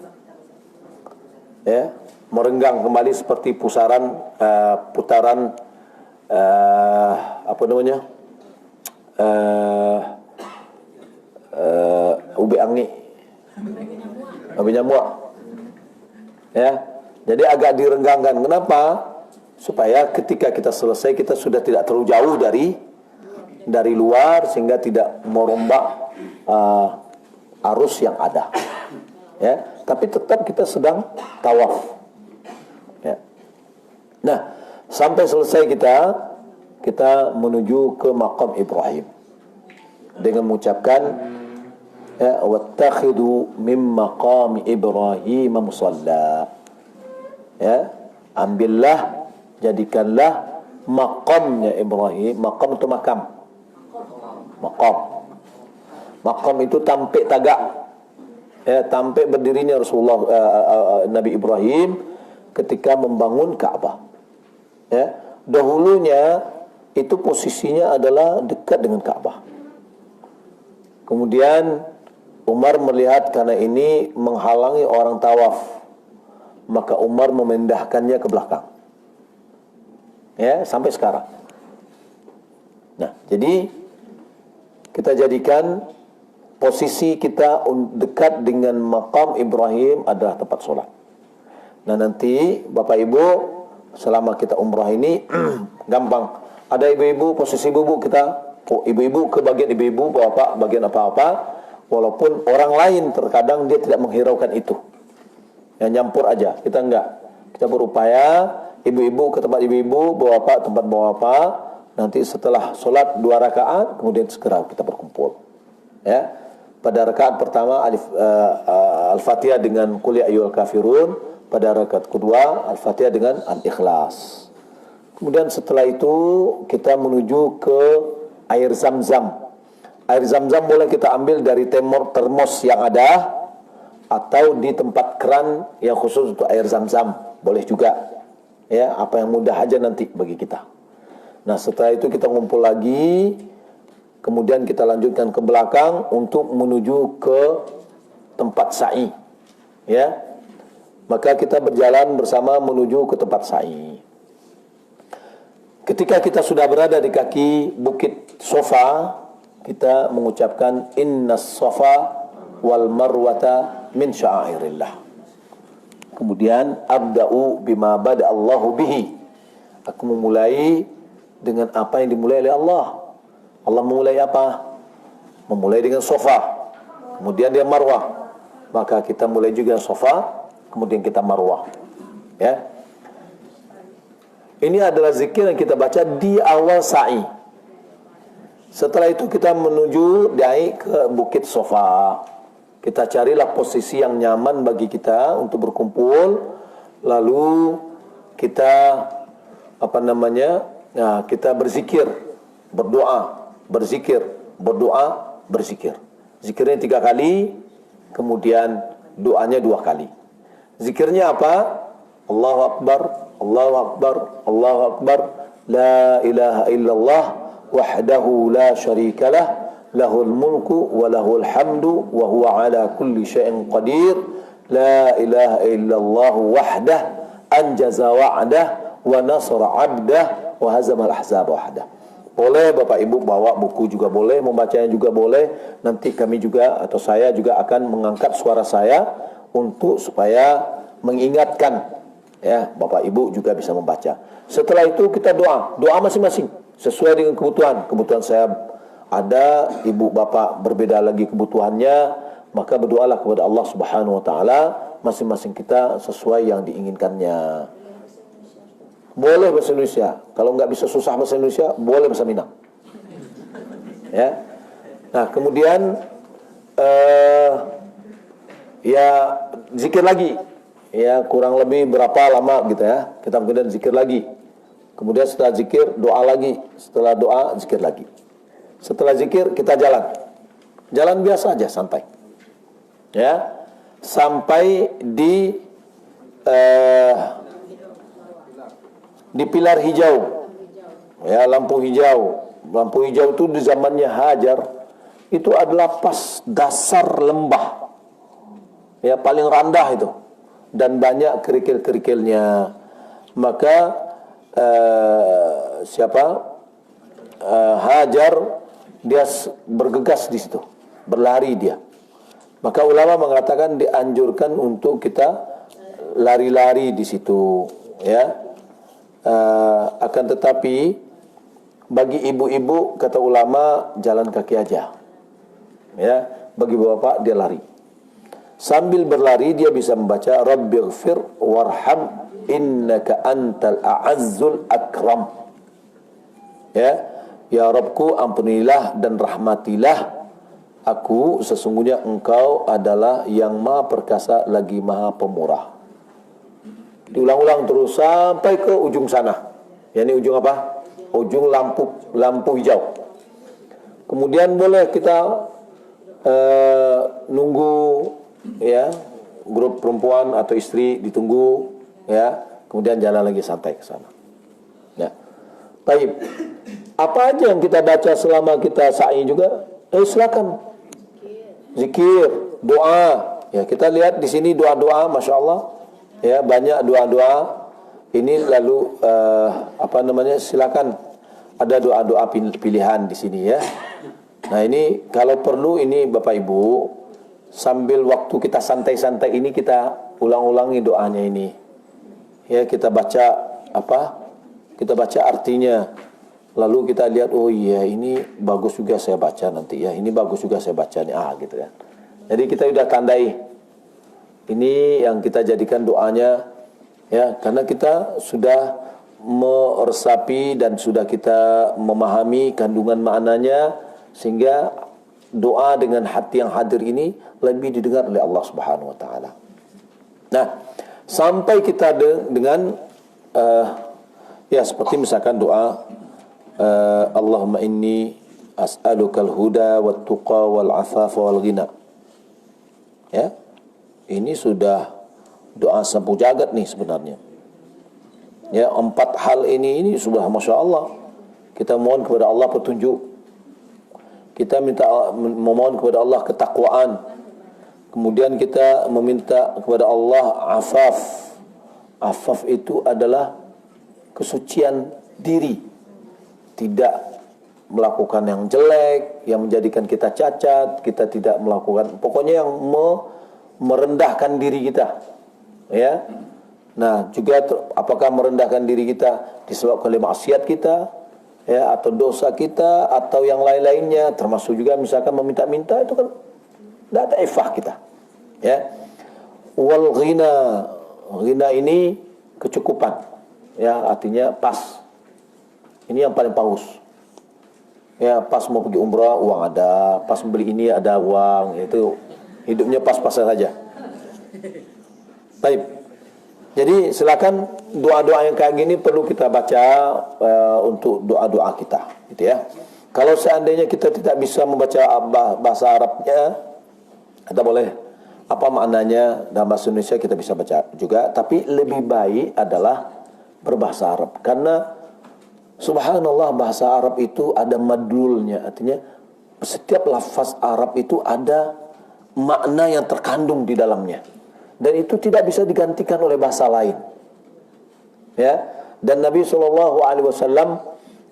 Ya, merenggang kembali seperti putaran ubi angi, ubi nyamuk. Ya, jadi agak direnggangkan. Kenapa? Supaya ketika kita selesai kita sudah tidak terlalu jauh dari luar sehingga tidak merombak arus yang ada. Ya, tapi tetap kita sedang tawaf. Ya. Nah, sampai selesai kita menuju ke maqam Ibrahim dengan mengucapkan ya, wattakhidu mim maqami Ibrahim musalla. Ya, ambillah, jadikanlah maqamnya Ibrahim. Maqam itu makam. Maqam itu tampik tagak. Ya, tampik berdirinya Rasulullah Nabi Ibrahim ketika membangun Ka'bah. Ya, dahulunya itu posisinya adalah dekat dengan Ka'bah. Kemudian Umar melihat karena ini menghalangi orang tawaf, maka Umar memindahkannya ke belakang. Ya, sampai sekarang. Nah, jadi kita jadikan posisi kita dekat dengan maqam Ibrahim adalah tempat sholat. Nah, nanti Bapak Ibu selama kita umrah ini gampang. Ada ibu-ibu, posisi ibu-ibu kita, ibu-ibu ke bagian ibu-ibu, bapak bagian apa-apa. Walaupun orang lain terkadang dia tidak menghiraukan itu. Yang nyampur aja, kita enggak. Kita berupaya ibu-ibu ke tempat ibu-ibu, bapak tempat bapak. Nanti setelah sholat 2 rakaat, kemudian segera kita berkumpul. Ya. Pada rakaat pertama Al-Fatihah dengan Qul ya ayyuhal kafirun, pada rakaat kedua Al-Fatihah dengan Al-Ikhlas. Kemudian setelah itu kita menuju ke air Zam-Zam. Air Zam-Zam boleh kita ambil dari termos yang ada atau di tempat keran yang khusus untuk air Zam-Zam, boleh juga. Ya, apa yang mudah aja nanti bagi kita. Nah, setelah itu kita ngumpul lagi. Kemudian kita lanjutkan ke belakang untuk menuju ke tempat sa'i. Ya. Maka kita berjalan bersama menuju ke tempat sa'i. Ketika kita sudah berada di kaki bukit Safa, kita mengucapkan innas safa wal marwata min sya'airillah. Kemudian abda'u bima bada Allahu bihi. Aku memulai dengan apa yang dimulai oleh Allah. Allah memulai apa? Memulai dengan Safa, kemudian dia Marwah. Maka kita mulai juga Safa, kemudian kita Marwah. Ya. Ini adalah zikir yang kita baca di awal sa'i. Setelah itu kita menuju naik ke bukit Safa. Kita carilah posisi yang nyaman bagi kita untuk berkumpul. Lalu kita kita berzikir, berdoa, berzikir, berdoa, berzikir. Zikirnya 3 kali, kemudian doanya 2 kali. Zikirnya apa? Allahu Akbar, Allahu Akbar, Allahu Akbar, la ilaha illallah, wahdahu la syarikalah, lahul mulku wa lahul hamdu, wa huwa ala kulli syai'in qadir, la ilaha illallah wahdah, anjaza wa'dah, wa nasra 'abdah, wa hazamal ahzab wahdah. Boleh Bapak Ibu bawa buku juga boleh, membacanya juga boleh. Nanti kami juga atau saya juga akan mengangkat suara saya untuk supaya mengingatkan, ya, Bapak Ibu juga bisa membaca. Setelah itu kita doa masing-masing sesuai dengan kebutuhan saya ada, ibu bapak berbeda lagi kebutuhannya, maka berdoalah kepada Allah Subhanahu wa taala masing-masing kita sesuai yang diinginkannya. Boleh bahasa Indonesia. Kalau nggak bisa susah bahasa Indonesia, boleh bahasa Minang. Ya. Nah, kemudian ya zikir lagi. Ya, kurang lebih berapa lama gitu ya. Kita kemudian zikir lagi. Kemudian setelah zikir doa lagi. Setelah doa zikir lagi. Setelah zikir kita jalan. Jalan biasa aja, santai. Ya. Sampai di pilar hijau, ya, lampu hijau. Lampu hijau itu di zamannya Hajar itu adalah pas dasar lembah, ya, paling rendah itu, dan banyak kerikil-kerikilnya. Maka Hajar dia bergegas di situ, berlari dia. Maka ulama mengatakan dianjurkan untuk kita lari-lari di situ, ya. Akan tetapi bagi ibu-ibu kata ulama jalan kaki aja, ya. Bagi bapak dia lari. Sambil berlari dia bisa membaca Rabbighfir warham innaka antal a'azzul akram. Ya Rabbku, ampunilah dan rahmatilah aku, sesungguhnya engkau adalah yang maha perkasa lagi maha pemurah. Diulang-ulang terus sampai ke ujung sana. Ya, ini ujung apa? Ujung lampu hijau. Kemudian boleh kita nunggu, ya, grup perempuan atau istri ditunggu, ya. Kemudian jalan lagi santai ke sana. Ya. Baik. Apa aja yang kita baca selama kita sa'i juga? Silakan. Zikir, doa. Ya, kita lihat di sini doa-doa, masya Allah. Ya, banyak doa-doa ini. Lalu silakan ada doa-doa pilihan di sini, ya. Nah, ini kalau perlu ini Bapak Ibu sambil waktu kita santai-santai ini kita ulang-ulangi doanya ini. Ya, kita baca Kita baca artinya. Lalu kita lihat, oh iya ini bagus juga saya baca nanti, ya. Ini bagus juga saya baca nih, gitu ya. Jadi kita sudah tandai. Ini yang kita jadikan doanya, ya, karena kita sudah meresapi dan sudah kita memahami kandungan maknanya, sehingga doa dengan hati yang hadir ini lebih didengar oleh Allah Subhanahu wa taala. Nah, sampai kita dengan ya, seperti misalkan doa Allahumma inni as'alukal huda wat tuqa wal afafa wal ghina. Ya. Ini sudah doa sapu jagat nih sebenarnya. Ya, 4 hal ini sudah masya Allah. Kita mohon kepada Allah petunjuk. Kita memohon kepada Allah ketakwaan. Kemudian kita meminta kepada Allah afaf. Afaf itu adalah kesucian diri. Tidak melakukan yang jelek, yang menjadikan kita cacat. Kita tidak melakukan, pokoknya yang merendahkan diri kita, ya. Nah, juga apakah merendahkan diri kita disebabkan oleh maksiat kita, ya, atau dosa kita, atau yang lain-lainnya, termasuk juga misalkan meminta-minta, itu kan tidak ada ifah kita, ya. Wal ghina ini kecukupan, ya, artinya pas. Ini yang paling paus. Ya, pas mau pergi umrah uang ada, pas membeli ini ada uang, itu hidupnya pas-pasan saja. Baik. Jadi silakan doa-doa yang kayak gini perlu kita baca untuk doa-doa kita, gitu ya. Kalau seandainya kita tidak bisa membaca bahasa Arabnya, kita boleh apa maknanya dalam bahasa Indonesia kita bisa baca juga, tapi lebih baik adalah berbahasa Arab. Karena subhanallah bahasa Arab itu ada madlulnya, artinya setiap lafaz Arab itu ada makna yang terkandung di dalamnya. Dan itu tidak bisa digantikan oleh bahasa lain. Ya, dan Nabi SAW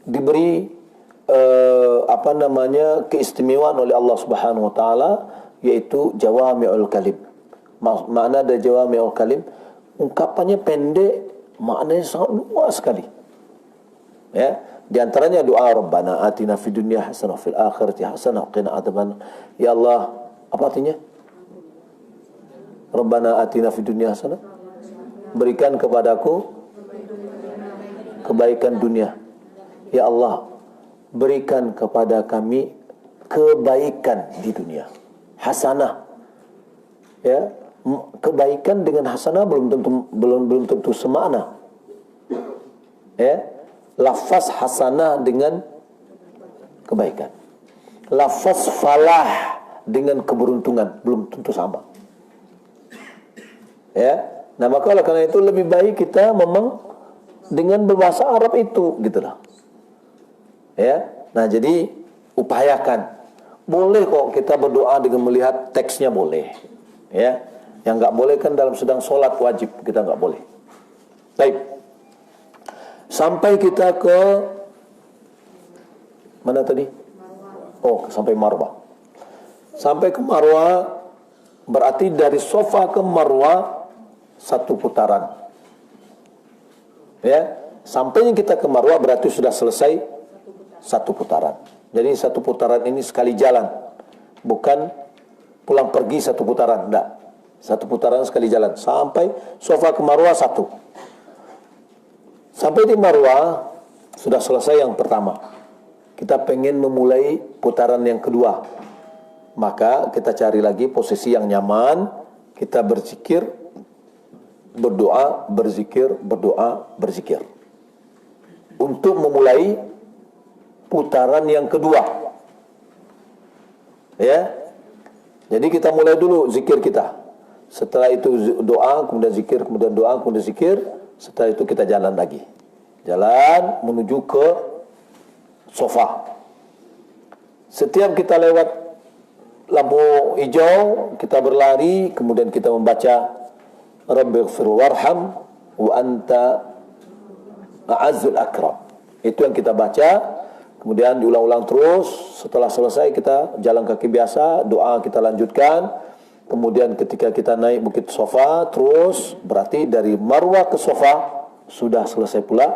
diberi keistimewaan oleh Allah Subhanahu Wa Taala, yaitu jawami'ul kalim. Makna dari jawami'ul kalim, ungkapannya pendek, maknanya sangat luas sekali. Ya, di antaranya doa Rabbana atina fid dunya hasanah fil akhirati hasanah wa qina adzaban. Ya Allah, apa artinya? Rabbana atina fid dunya hasanah, berikan kepadaku kebaikan dunia. Ya Allah, berikan kepada kami kebaikan di dunia. Hasanah. Ya, kebaikan dengan hasanah belum tentu semakna. Ya, lafaz hasanah dengan kebaikan. Lafaz falah dengan keberuntungan belum tentu sama. Ya, nah maka oleh karena itu lebih baik kita memang dengan berbahasa Arab itu, gitulah. Ya, nah jadi upayakan. Boleh kok kita berdoa dengan melihat teksnya, boleh. Ya, yang nggak boleh kan dalam sedang sholat wajib kita nggak boleh. Baik. Sampai kita ke mana tadi? Oh, sampai Marwah. Sampai ke Marwah berarti dari Sofa ke Marwah satu putaran. Ya, sampainya kita ke Marwah berarti sudah selesai satu putaran. Jadi satu putaran ini sekali jalan, bukan pulang pergi satu putaran, enggak. Satu putaran sekali jalan sampai Sofa ke Marwah satu. Sampai di Marwah sudah selesai yang pertama. Kita pengen memulai putaran yang kedua. Maka kita cari lagi posisi yang nyaman, kita berzikir, berdoa, berzikir, berdoa, berzikir. Untuk memulai putaran yang kedua. Ya. Jadi kita mulai dulu zikir kita. Setelah itu doa, kemudian zikir, kemudian doa, kemudian zikir. Setelah itu kita jalan lagi. Jalan menuju ke Sofa. Setiap kita lewat lampu hijau, kita berlari, kemudian kita membaca Rabbighfir warham wa anta a'azzul akram. Itu yang kita baca. Kemudian diulang-ulang terus. Setelah selesai kita jalan kaki biasa, doa kita lanjutkan. Kemudian ketika kita naik bukit Sofa, terus berarti dari Marwah ke Sofa sudah selesai pula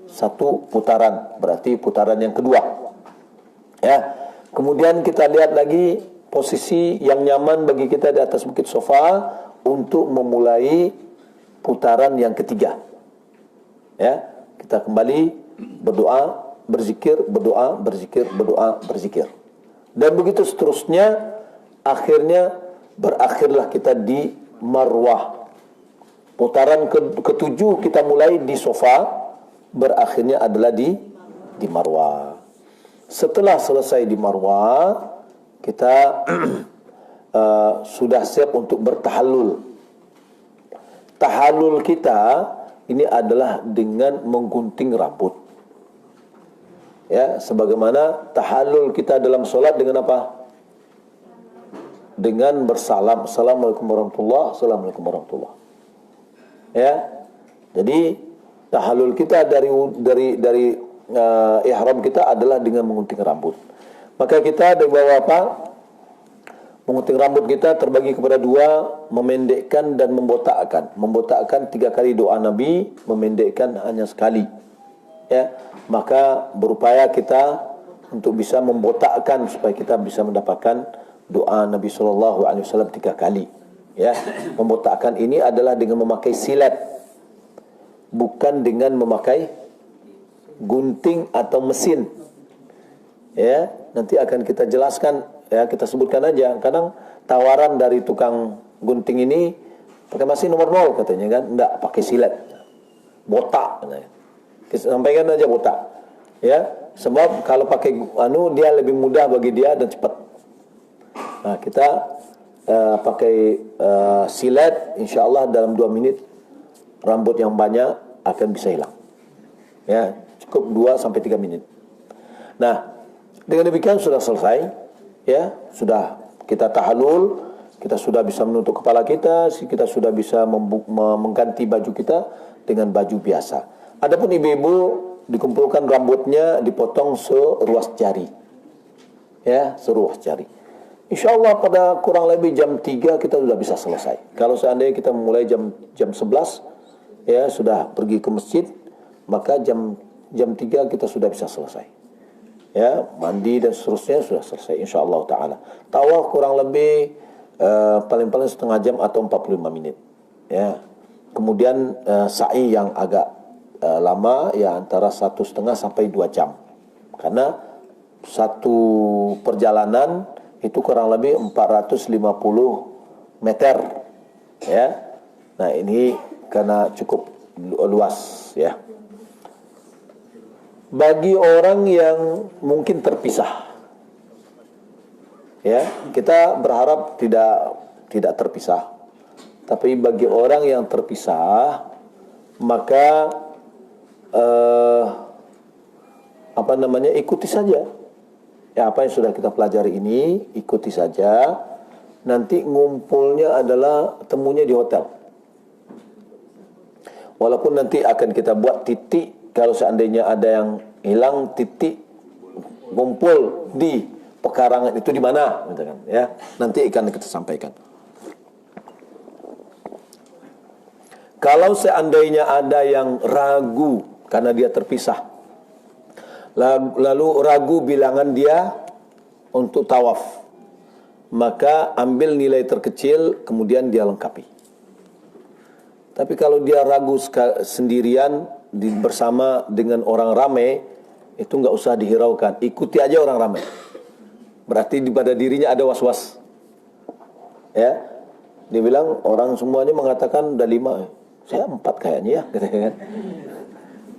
satu putaran. Berarti putaran yang kedua. Ya. Kemudian kita lihat lagi posisi yang nyaman bagi kita di atas bukit Sofa untuk memulai putaran yang ketiga. Ya, kita kembali berdoa, berzikir, berdoa, berzikir, berdoa, berzikir. Dan begitu seterusnya, akhirnya berakhirlah kita di Marwah. Putaran ketujuh kita mulai di Sofa, berakhirnya adalah di Marwah. Setelah selesai di Marwah, kita sudah siap untuk bertahallul. Tahallul kita ini adalah dengan menggunting rambut. Ya, sebagaimana tahallul kita dalam solat dengan apa? Dengan bersalam, assalamualaikum warahmatullahi, assalamualaikum warahmatullahi. Ya, jadi tahallul kita dari ihram kita adalah dengan menggunting rambut. Maka kita dari bawah apa? Mengunting rambut kita terbagi kepada dua, memendekkan dan membotakkan. Membotakkan 3 kali doa Nabi, memendekkan hanya sekali. Ya, maka berupaya kita untuk bisa membotakkan supaya kita bisa mendapatkan doa Nabi SAW 3 kali. Ya, membotakkan ini adalah dengan memakai silet, bukan dengan memakai gunting atau mesin. Ya, nanti akan kita jelaskan. Ya, kita sebutkan aja. Kadang tawaran dari tukang gunting ini Pakai mesin nomor 0 katanya kan. Enggak, pakai silet. Botak katanya. Sampaikan aja botak. Ya, sebab kalau pakai dia lebih mudah bagi dia dan cepat. Nah, kita pakai silet, insyaallah dalam 2 menit rambut yang banyak akan bisa hilang. Ya, cukup 2 sampai 3 menit. Nah, dengan demikian sudah selesai. Ya, sudah kita tahalul, kita sudah bisa menutup kepala kita, kita sudah bisa mengganti baju kita dengan baju biasa. Adapun ibu-ibu dikumpulkan rambutnya, dipotong seruas jari. Ya, seruas jari. InsyaAllah pada kurang lebih jam 3 kita sudah bisa selesai. Kalau seandainya kita mulai jam 11, ya sudah pergi ke masjid, maka jam 3 kita sudah bisa selesai. Ya, mandi dan seterusnya sudah selesai insyaallah taala. Tawaf kurang lebih paling-paling setengah jam atau 45 menit. Ya. Kemudian sa'i yang agak lama ya antara 1,5 sampai 2 jam. Karena satu perjalanan itu kurang lebih 450 meter. Ya. Nah, ini karena cukup luas ya. Bagi orang yang mungkin terpisah, ya kita berharap tidak terpisah. Tapi bagi orang yang terpisah, maka ikuti saja. Ya, apa yang sudah kita pelajari ini ikuti saja. Nanti ngumpulnya adalah temunya di hotel. Walaupun nanti akan kita buat titik. Kalau seandainya ada yang hilang, titik ngumpul di pekarangan itu di mana, ya. Nanti akan kita sampaikan. Kalau seandainya ada yang ragu karena dia terpisah, lalu ragu bilangan dia untuk tawaf, maka ambil nilai terkecil kemudian dia lengkapi. Tapi kalau dia ragu sendirian bersama dengan orang ramai, itu nggak usah dihiraukan, ikuti aja orang ramai. Berarti pada dirinya ada was-was. Ya, dia bilang orang semuanya mengatakan udah 5, saya 4 kayaknya ya, gitu kan?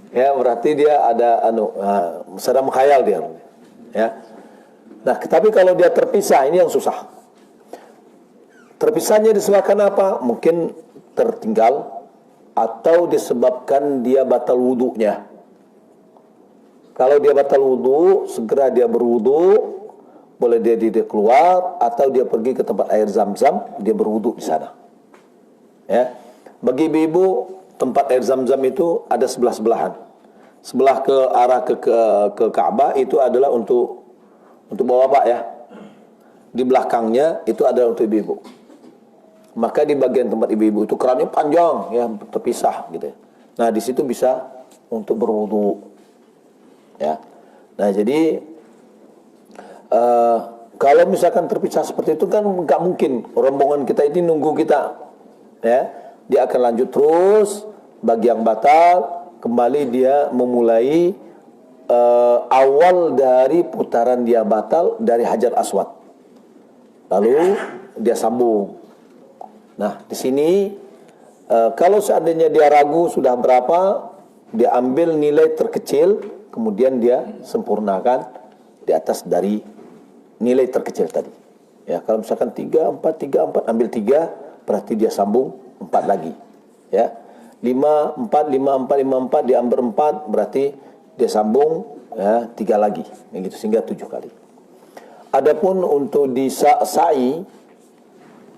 Ya, berarti dia ada sedang menghayal dia. Ya. Nah, tapi kalau dia terpisah, ini yang susah. Terpisahnya disebabkan apa? Mungkin tertinggal atau disebabkan dia batal wudunya. Kalau dia batal wudu, segera dia berwudu, boleh dia keluar atau dia pergi ke tempat air Zam-Zam, dia berwudu di sana. Ya. Bagi ibu-ibu, tempat air Zam-Zam itu ada sebelah-sebelahan. Sebelah ke arah ke Ka'bah itu adalah untuk bapak ya. Di belakangnya itu adalah untuk ibu-ibu. Maka di bagian tempat ibu-ibu itu kerannya panjang ya, terpisah gitu. Nah, di situ bisa untuk berwudu. Ya. Nah, jadi kalau misalkan terpisah seperti itu kan nggak mungkin rombongan kita ini nunggu kita. Ya. Dia akan lanjut terus, bagi yang batal kembali dia memulai awal dari putaran dia batal dari Hajar Aswad. Lalu dia sambung. Nah, di sini kalau seandainya dia ragu sudah berapa, dia ambil nilai terkecil, kemudian dia sempurnakan di atas dari nilai terkecil tadi. Ya, kalau misalkan 3, 4, ambil 3, berarti dia sambung 4 lagi. Ya. 5, 4, 5, 4, 5, 4, dia ambil 4, berarti dia sambung ya, 3 lagi. Yang gitu sehingga 7 kali. Adapun untuk di sa'i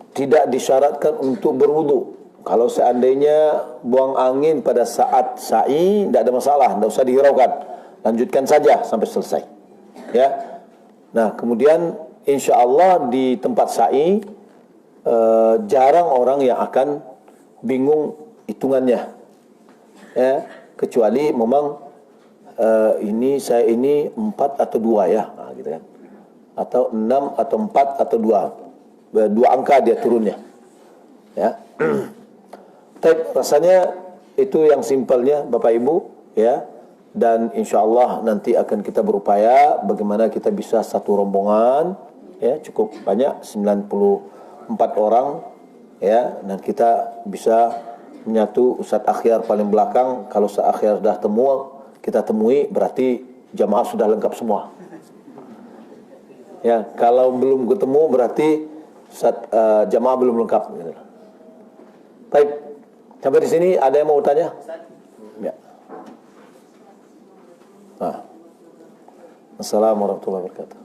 tidak disyaratkan untuk berwudu. Kalau seandainya buang angin pada saat sa'i, tidak ada masalah, tidak usah dihiraukan. Lanjutkan saja sampai selesai. Ya. Nah, kemudian insyaallah di tempat sa'i jarang orang yang akan bingung hitungannya. Ya, kecuali memang saya ini 4 atau 2 ya, nah, gitu kan. Atau 6 atau 4 atau 2 angka dia turunnya. Ya. Tapi rasanya itu yang simpelnya Bapak Ibu ya. Dan insyaallah nanti akan kita berupaya bagaimana kita bisa satu rombongan ya, cukup banyak 94 orang ya, dan kita bisa menyatu Ustadz Akhyar paling belakang. Kalau Ustadz Akhyar sudah kita temui, berarti jamaah sudah lengkap semua. Ya, kalau belum ketemu berarti jamaah belum lengkap. Baik, sampai di sini ada yang mau tanya? Ya. Assalamualaikum warahmatullahi wabarakatuh.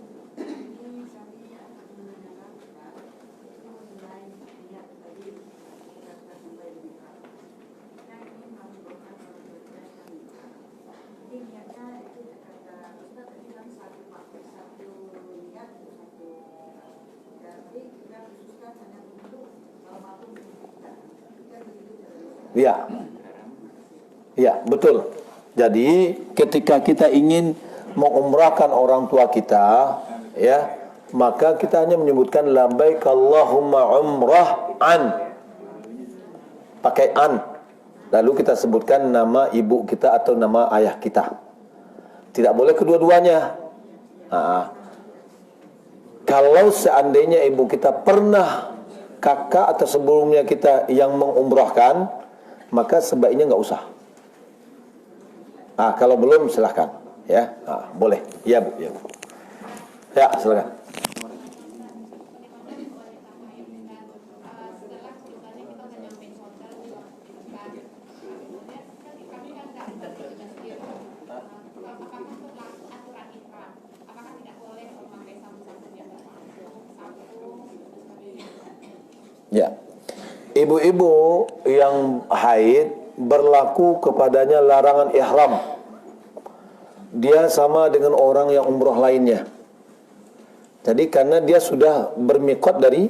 Ya, ya betul. Jadi ketika kita ingin mengumrahkan orang tua kita, ya, maka kita hanya menyebutkan labbaik Allahumma umrah an, pakai an. Lalu kita sebutkan nama ibu kita atau nama ayah kita. Tidak boleh kedua-duanya. Kalau seandainya ibu kita pernah, kakak atau sebelumnya kita yang mengumrahkan, maka sebaiknya nggak usah. Kalau belum silahkan, ya, boleh. Ya bu, ya bu. Ya silakan. Ya, ibu-ibu yang haid berlaku kepadanya larangan ihram. Dia sama dengan orang yang umroh lainnya. Jadi karena dia sudah bermiqat dari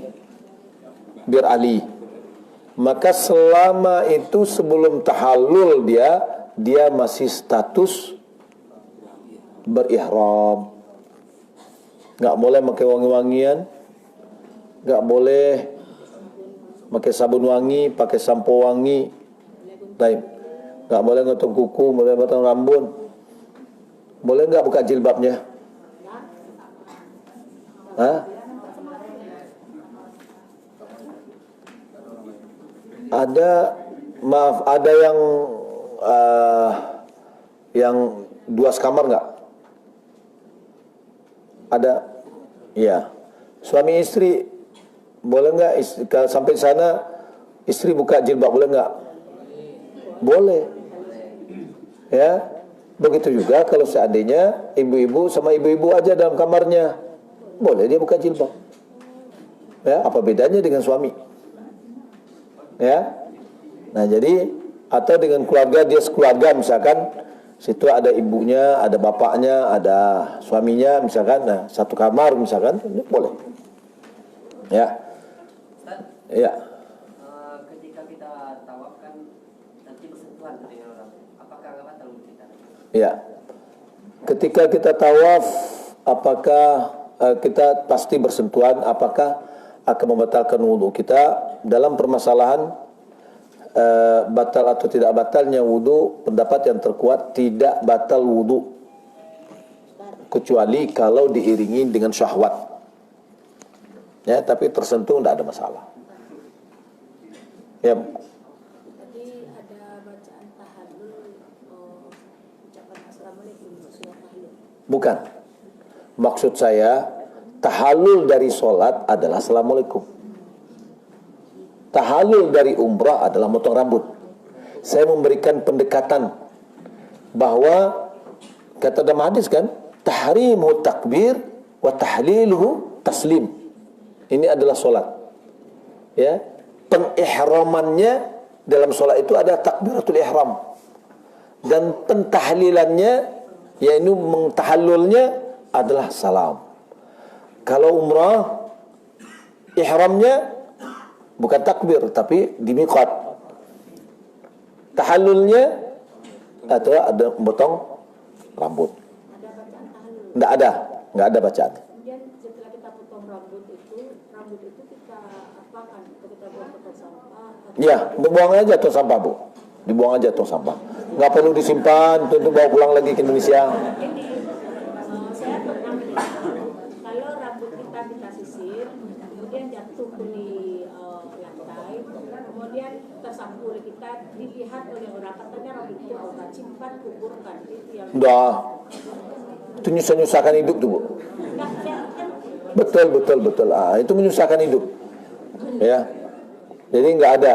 Bir Ali, maka selama itu sebelum tahallul dia masih status berihram. Nggak boleh pakai wangi-wangian, nggak boleh pakai sabun wangi, pakai sampo wangi, nggak boleh ngetung kuku, boleh potong rambut, boleh nggak buka jilbabnya? Ada yang dua sekamar nggak? Ada, ya. Suami istri boleh nggak sampai sana istri buka jilbab, boleh nggak? Boleh. Ya, begitu juga kalau seandainya ibu-ibu sama ibu-ibu aja dalam kamarnya, boleh dia buka jilbab. Ya, apa bedanya dengan suami? Ya, nah jadi atau dengan keluarga, dia sekeluarga misalkan, situ ada ibunya, ada bapaknya, ada suaminya misalkan, nah satu kamar misalkan, boleh. Ya. Ya. Ketika kita tawaf kan nanti bersentuhan dengan orang. Apakah nggak batal wudhu kita? Ya. Ketika kita tawaf, apakah kita pasti bersentuhan? Apakah akan membatalkan wudhu kita? Dalam permasalahan batal atau tidak batalnya wudhu, pendapat yang terkuat tidak batal wudhu, kecuali kalau diiringi dengan syahwat. Ya, tapi tersentuh tidak ada masalah. Ya. Tadi ada bacaan tahallul, ucapan assalamualaikum, surat tahallul. Bukan. Maksud saya, tahallul dari sholat adalah assalamualaikum. Tahallul dari umrah adalah motong rambut. Saya memberikan pendekatan bahwa kata dalam hadis kan, tahrimu takbir wa tahliluhu taslim. Ini adalah sholat. Ya. Pengihramannya dalam sholat itu ada takbiratul ihram, dan pentahlilannya, yaitu mentahallulnya adalah salam. Kalau umrah, ihramnya bukan takbir tapi di miqat. Tahallulnya atau ada potong rambut. Ada bacaan tahallul. Nggak ada bacaan. Kemudian setelah kita potong rambut itu kita apakan? Atau kita buang ke tong sampah? Ya, buang aja tong sampah, Bu. Dibuang aja tong sampah. Nggak perlu disimpan untuk bawa pulang lagi ke Indonesia. Saya pernah melihat kalau rambut itu kita sisir, kemudian jatuh di lantai, kemudian tersapu oleh kita, dilihat oleh orang, katanya rambut itu aurat, simpan, kuburkan, itu yang Udah. Itu nyusah-nyusahkan hidup tuh, Bu. enggak, kan Betul. Itu menyusahkan hidup. Ya. Jadi nggak ada.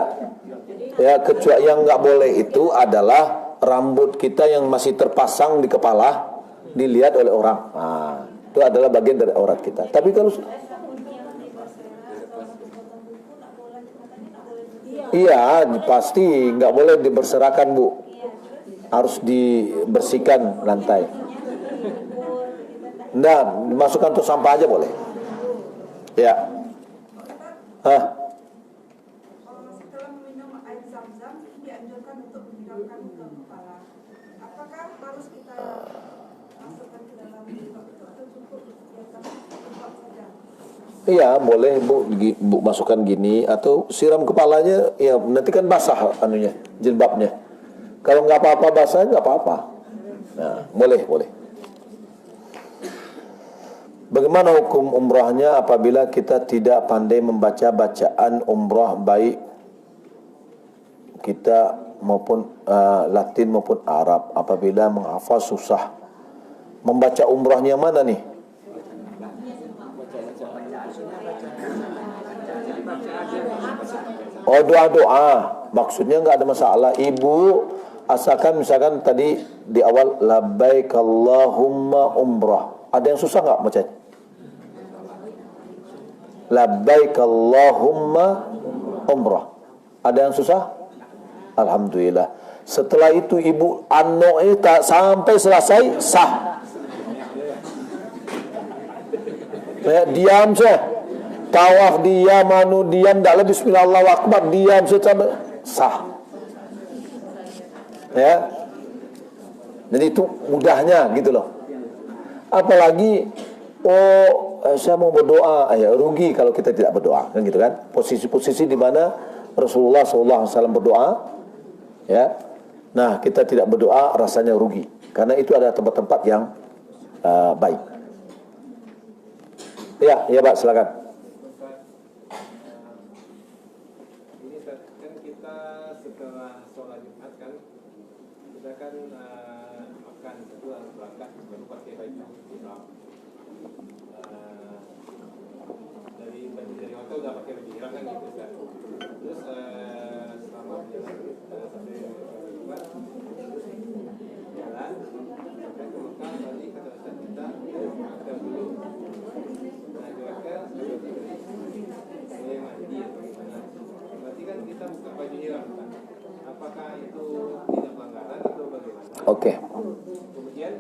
Ya, kecuali yang nggak boleh itu adalah rambut kita yang masih terpasang di kepala dilihat oleh orang. Nah, itu adalah bagian dari aurat kita. Tapi kalau iya, pasti nggak boleh diberserakan, Bu. Harus dibersihkan lantai. Nah, dimasukkan untuk sampah aja boleh. Ya. Hah? Kalau setelah meminum air zam-zam dianjurkan untuk menyiramkan ke kepala. Apakah harus kita masukkan ke dalam jilbab itu atau cukup biarkan jilbab saja? Iya, boleh Bu masukkan gini atau siram kepalanya, ya nanti kan basah anunya, jilbabnya. Kalau nggak apa-apa basah nggak apa-apa. Nah, boleh. Bagaimana hukum umrahnya apabila kita tidak pandai membaca bacaan umrah baik kita maupun Latin maupun Arab, apabila menghafal susah. Membaca umrahnya mana nih? Oh, doa-doa. Maksudnya nggak ada masalah. Ibu asalkan misalkan tadi di awal labbaik Allahumma umrah. Ada yang susah nggak bacanya? Labbaik Allahumma umrah. Ada yang susah? Alhamdulillah. Setelah itu ibu tak sampai selesai sah. Diam saja. Tawaf diam, diam, tak lebih bismillah Allahu akbar, diam sampai sah. Ya. Jadi itu mudahnya gitu loh. Apalagi saya mau berdoa, ya rugi kalau kita tidak berdoa, kan gitu kan? Posisi-posisi di mana Rasulullah SAW berdoa, ya. Nah, kita tidak berdoa rasanya rugi, karena itu ada tempat-tempat yang baik. Ya, Pak, silakan. Ini kan kita setelah sholat Jumat kan, kita kan makan setelah berangkat baru pakai baju ihram. Dari hotel udah pakai baju ihram kan gitu kan. Terus selama berjalan sampai Jumat jalan sampai ke Mekah, tadi kata Ustaz kita hotel dulu. Nah di hotel boleh mandi atau gimana? Berarti kan kita buka baju ihram kan? Apakah itu tidak pelanggaran atau bagaimana? Oke. Kemudian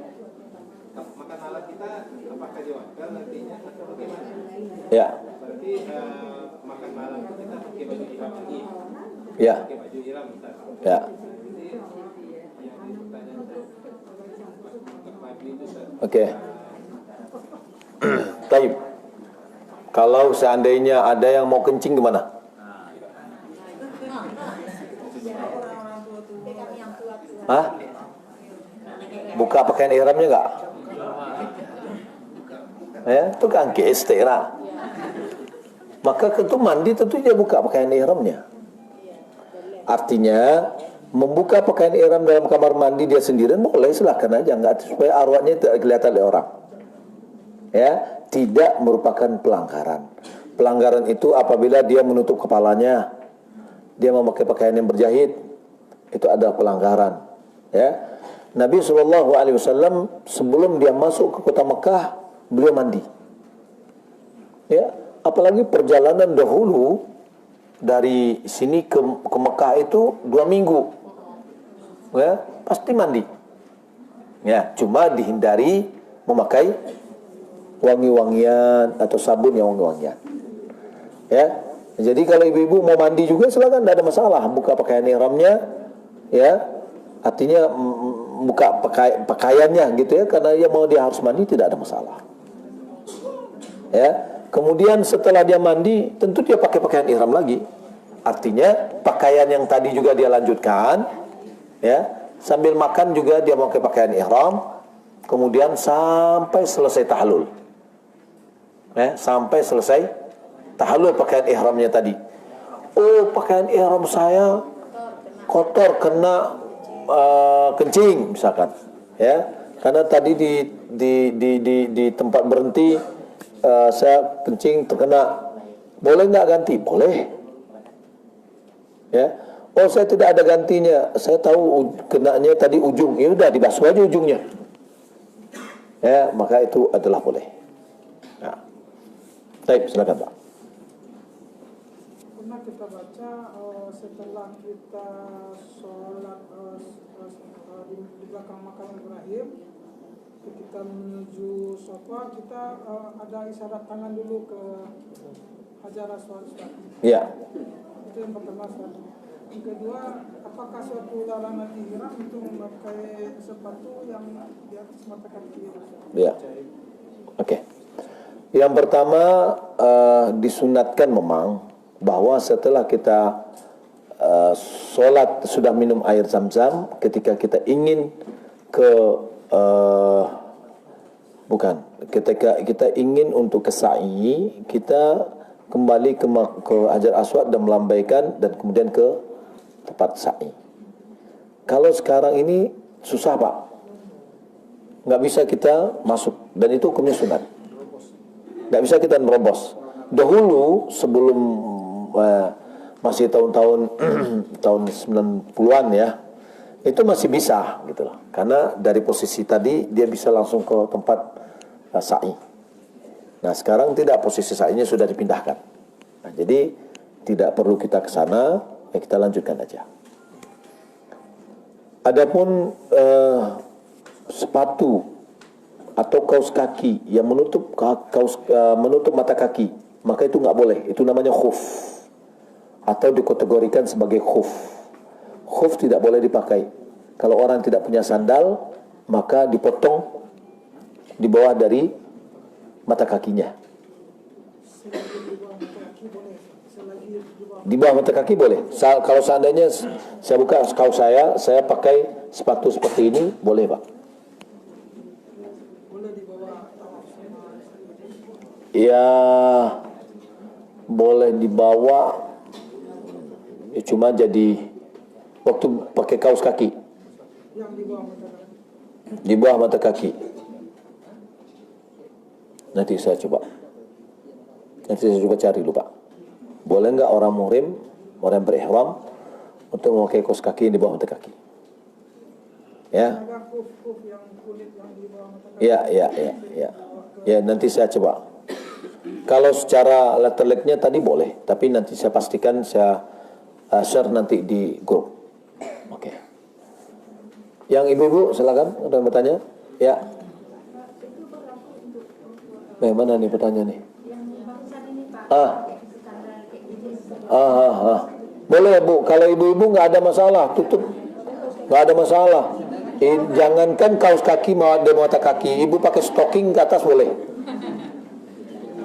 makan malam kita apakah di hotel nantinya atau bagaimana? Ya. Berarti makan malam kita pakai baju ihram lagi. Ya. Pakai baju ihram Ustaz. Ya. Jadi yang dipertanyakan pakai baju itu Ustaz. Oke. Baik. Kalau seandainya ada yang mau kencing gimana? Hah? Buka pakaian ihramnya enggak? Ya, itu kan istirahat. Maka tentu mandi tentu dia buka pakaian ihramnya. Artinya membuka pakaian ihram dalam kamar mandi dia sendirian boleh, silakan aja, enggak, supaya arwahnya tidak kelihatan oleh orang. Ya, tidak merupakan pelanggaran. Pelanggaran itu apabila dia menutup kepalanya, dia memakai pakaian yang berjahit, itu adalah pelanggaran. Ya, Nabi SAW sebelum dia masuk ke kota Mekah, beliau mandi. Ya, apalagi perjalanan dahulu dari sini ke Mekah itu 2 minggu. Ya, pasti mandi. Ya, cuma dihindari memakai wangi-wangian atau sabun yang wangi-wangian. Ya, jadi kalau ibu-ibu mau mandi juga silakan, tidak ada masalah. Buka pakaian ihramnya, ya, artinya buka pakaiannya gitu ya, karena dia harus mandi, tidak ada masalah. Ya, kemudian setelah dia mandi, tentu dia pakai pakaian ihram lagi. Artinya pakaian yang tadi juga dia lanjutkan, ya, sambil makan juga dia pakai pakaian ihram, kemudian sampai selesai tahlul. sampai selesai tahallul pakaian ihramnya tadi. Oh, pakaian ihram saya kotor kena kencing misalkan, ya, karena tadi di tempat berhenti saya kencing terkena, boleh nggak ganti? Boleh, ya. Oh, saya tidak ada gantinya, saya tahu kenanya tadi ujung, ya udah dibasuh aja ujungnya, ya, maka itu adalah boleh. Nah, baik, silakan Pak. Pernah kita baca setelah kita sholat di belakang makam Ibrahim, ketika menuju sofa kita ada isyarat tangan dulu ke Hajar Aswad. Ya. Itu yang pertama. Yang kedua, apakah suatu larangan ihram itu memakai sepatu yang di atas mata kaki? Ya. Oke. Yang pertama disunatkan memang bahwa setelah kita sholat sudah minum air zam-zam, ketika kita ingin ketika kita ingin untuk ke sa'i, kita kembali ke Hajar Aswad dan melambaikan dan kemudian ke tempat sa'i. Kalau sekarang ini susah Pak, nggak bisa kita masuk, dan itu hukumnya sunat. Nggak bisa kita nerobos. Dahulu sebelum masih tahun-tahun tahun 90-an ya, itu masih bisa gitu loh. Karena dari posisi tadi dia bisa langsung ke tempat sa'i. Nah, sekarang tidak, posisi sa'inya sudah dipindahkan. Nah, jadi tidak perlu kita ke sana, ya kita lanjutkan aja. Adapun sepatu atau kaos kaki yang menutup menutup mata kaki, maka itu nggak boleh. Itu namanya khuf, atau dikategorikan sebagai khuf. Khuf tidak boleh dipakai. Kalau orang tidak punya sandal, maka dipotong di bawah dari mata kakinya. Di bawah mata kaki boleh. Kalau seandainya saya buka kaos saya pakai sepatu seperti ini, boleh Pak. Ya, boleh dibawa, ya, cuma jadi waktu pakai kaos kaki di bawah mata kaki. Nanti saya coba cari dulu Pak. Boleh nggak orang muhrim, orang berihram untuk memakai kaos kaki di bawah mata kaki? Ya. Ya, nanti saya coba. Kalau secara letterleknya tadi boleh, tapi nanti saya pastikan saya share nanti di grup. Oke. Yang ibu-ibu silakan, ada yang bertanya? Ya. Mana nih pertanyaan nih? Boleh Bu, kalau ibu-ibu nggak ada masalah, tutup, nggak ada masalah. Jangankan kaos kaki di mata kaki, ibu pakai stocking ke atas boleh.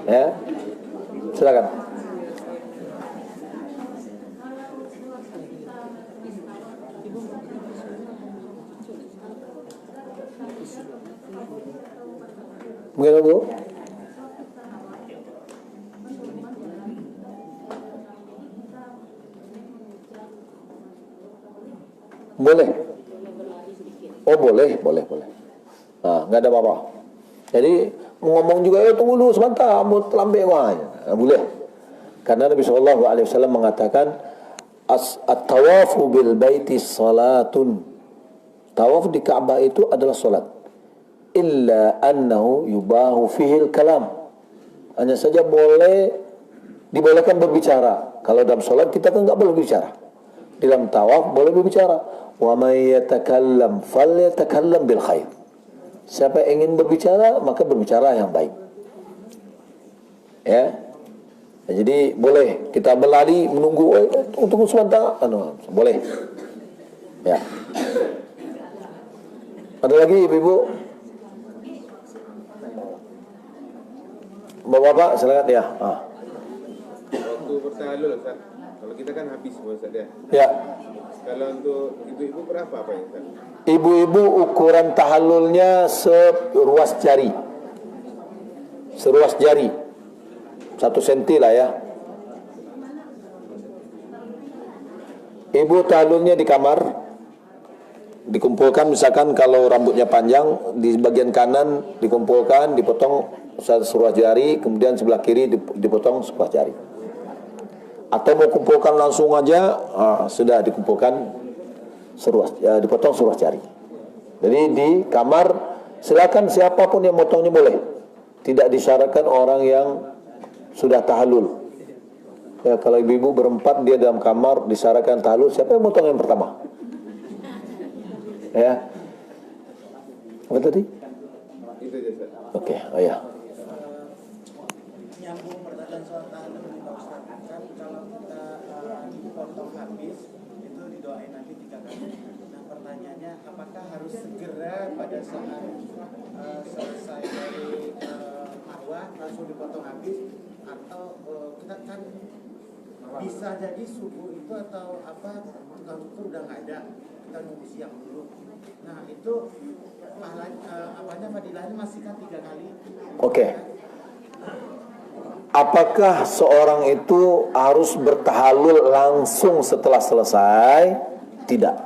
Ya, silakan. Mungkin Bu? Boleh. Oh boleh. Nah, nggak ada apa-apa. Jadi ngomong juga, tunggu dulu sebentar, mau terlambat wahnya. Boleh. Karena Nabi SAW mengatakan, at-tawafu bil baiti salatun. Tawaf di Ka'bah itu adalah salat. Illa annahu yubahu fihil kalam. Hanya saja dibolehkan berbicara. Kalau dalam salat kita kan nggak boleh berbicara. Dalam tawaf boleh berbicara. Wa may yatakallam falyatakallam bil khair. Siapa yang ingin berbicara, maka berbicara yang baik. Ya. Nah, jadi boleh kita berlari menunggu untuk sebentar, boleh. Ya. Ada lagi ibu-ibu? Bapak-bapak silakan ya. Waktu bertahlul Ustaz, kalau kita kan habis Ustaz ya. Ya. Kalau untuk ibu-ibu berapa ya Ustaz? Ibu-ibu ukuran tahallulnya seruas jari. 1 senti lah ya. Ibu tahlulnya di kamar, dikumpulkan, misalkan kalau rambutnya panjang di bagian kanan dikumpulkan, dipotong seruas jari, kemudian sebelah kiri dipotong seruas jari. Atau mau kumpulkan langsung aja, sudah dikumpulkan dipotong seruas jari. Jadi di kamar silakan siapapun yang motongnya boleh. Tidak disyaratkan orang yang sudah tahallul. Ya, kalau ibu-ibu berempat dia dalam kamar disyaratkan tahallul, siapa yang motong yang pertama? Ya. Apa tadi? Itu aja, Ustaz. Oke, ya. Nyambung pertanyaan soal tahallul nih Pak Ustaz. Kan kalau kita dipotong habis itu didoain nanti 3 kali. Nah pertanyaannya, apakah harus segera pada saat selesai dari marwah langsung dipotong habis, atau kita kan bisa jadi subuh itu atau apa tukang cukur udah nggak ada, kita nunggu siang dulu. Nah itu fadilahnya masih kan 3 kali. Oke. Apakah seorang itu harus bertahallul langsung setelah selesai? Tidak.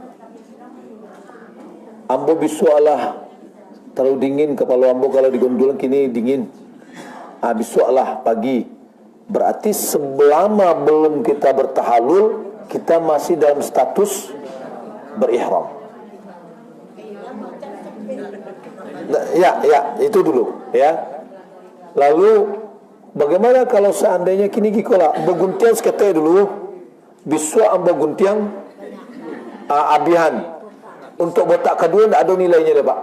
Ambo bisu Allah terlalu dingin, kepala ambo kalau digondol kini dingin. Bisu Allah pagi. Berarti selama belum kita bertahallul, kita masih dalam status berihram. Ya, itu dulu ya. Lalu bagaimana kalau seandainya kini gikola beguntiang sekete dulu, biswa amba guntiang abihan. Untuk botak kedua tidak ada nilainya deh Pak.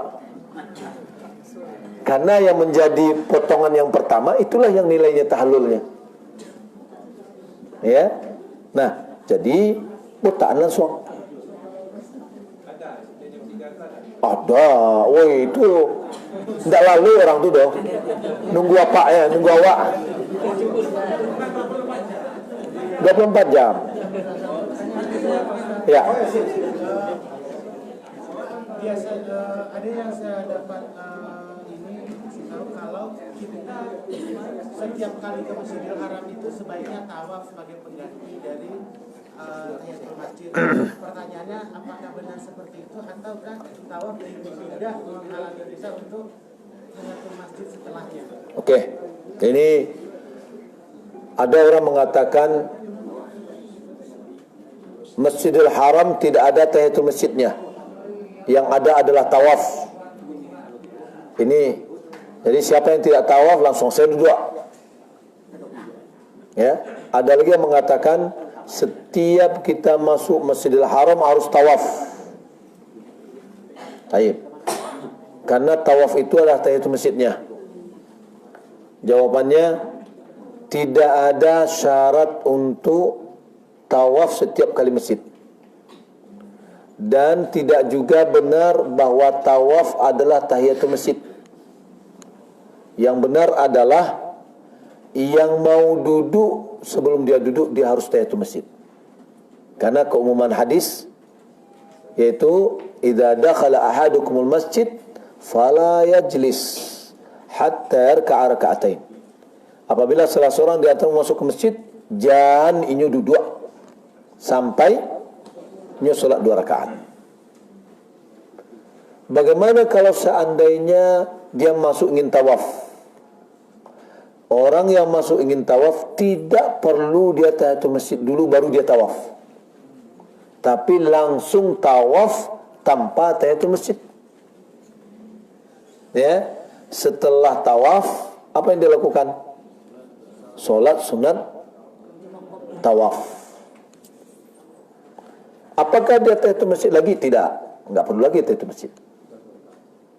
Karena yang menjadi potongan yang pertama itulah yang nilainya tahallulnya. Ya. Nah, jadi botakan langsung. Ada. Woi, itu tidak lalu orang tu doh. Nunggu apa ya? Nunggu awak. 24 jam. Ya. Biasa ada yang saya dapat ini tahu kalau kita setiap kali ke Masjidil Haram itu sebaiknya tawaf sebagai pengganti dari tahiyatul masjid. Pertanyaannya, apakah benar seperti itu ataukah tawaf tidak menghalangi kita untuk tahiyatul masjid setelahnya? Oke. Ini ada orang mengatakan Masjidil Haram tidak ada tahiyatul masjidnya. Yang ada adalah tawaf. Ini, jadi siapa yang tidak tawaf langsung saya duduk. Ya, ada lagi yang mengatakan setiap kita masuk Masjidil Haram harus tawaf. Taib. Karena tawaf itu adalah tahiyatul masjidnya. Jawabannya tidak ada syarat untuk tawaf setiap kali masjid. Dan tidak juga benar bahwa tawaf adalah tahiyatul masjid. Yang benar adalah yang mau duduk, sebelum dia duduk dia harus tahiyatul masjid. Karena keumuman hadis yaitu idza dakhala ahadukumul masjid fala yajlis hatta yarka'a raka'atain. Apabila salah seorang di antara masuk ke masjid, jangan inyo duduk sampai inyo salat 2 rakaat. Bagaimana kalau seandainya dia masuk ingin tawaf? Orang yang masuk ingin tawaf tidak perlu dia tahiyatul masjid dulu baru dia tawaf. Tapi langsung tawaf tanpa tahiyatul masjid. Ya, setelah tawaf apa yang dia lakukan? Salat sunat tawaf. Apakah dia tahiyatul masjid lagi? Tidak, enggak perlu lagi tahiyatul masjid.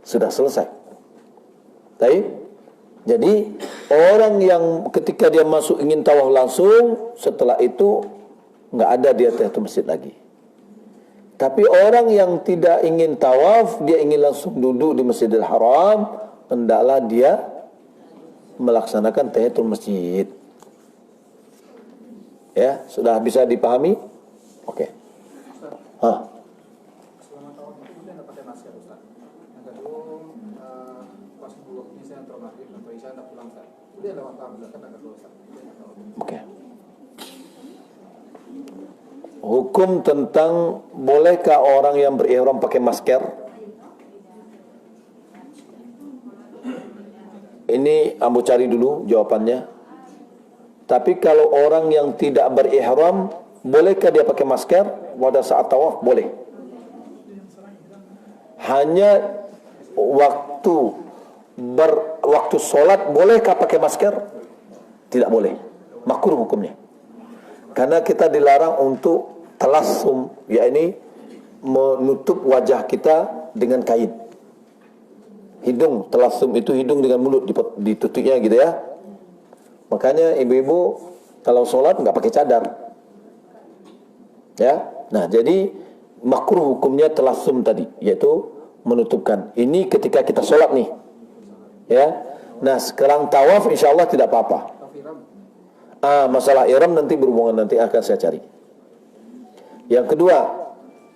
Sudah selesai. Baik. Jadi orang yang ketika dia masuk ingin tawaf langsung, setelah itu enggak ada dia tahiyatul masjid lagi. Tapi orang yang tidak ingin tawaf, dia ingin langsung duduk di Masjidil Haram, hendaklah dia melaksanakan tahiyatul masjid. Ya, sudah bisa dipahami? Oke. Selama tahun itu dia nggak pakai masker Ustaz. Yang kedua pas dulu misalnya maghrib atau isya nggak pulang Ustaz. Oke. Hukum tentang bolehkah orang yang berihram pakai masker? Ini ambo cari dulu jawabannya. Tapi kalau orang yang tidak berihram, bolehkah dia pakai masker pada saat tawaf? Boleh. Hanya waktu sholat bolehkah pakai masker? Tidak boleh. Makruh hukumnya. Karena kita dilarang untuk talassum, yakni menutup wajah kita dengan kain. Hidung, talassum itu hidung dengan mulut ditutupnya gitu ya. Makanya ibu-ibu kalau sholat nggak pakai cadar. Ya. Nah, jadi makruh hukumnya talassum tadi, yaitu menutupkan. Ini ketika kita sholat nih. Ya. Nah, sekarang tawaf insyaallah tidak apa-apa. Masalah ihram nanti berhubungan, nanti akan saya cari. Yang kedua,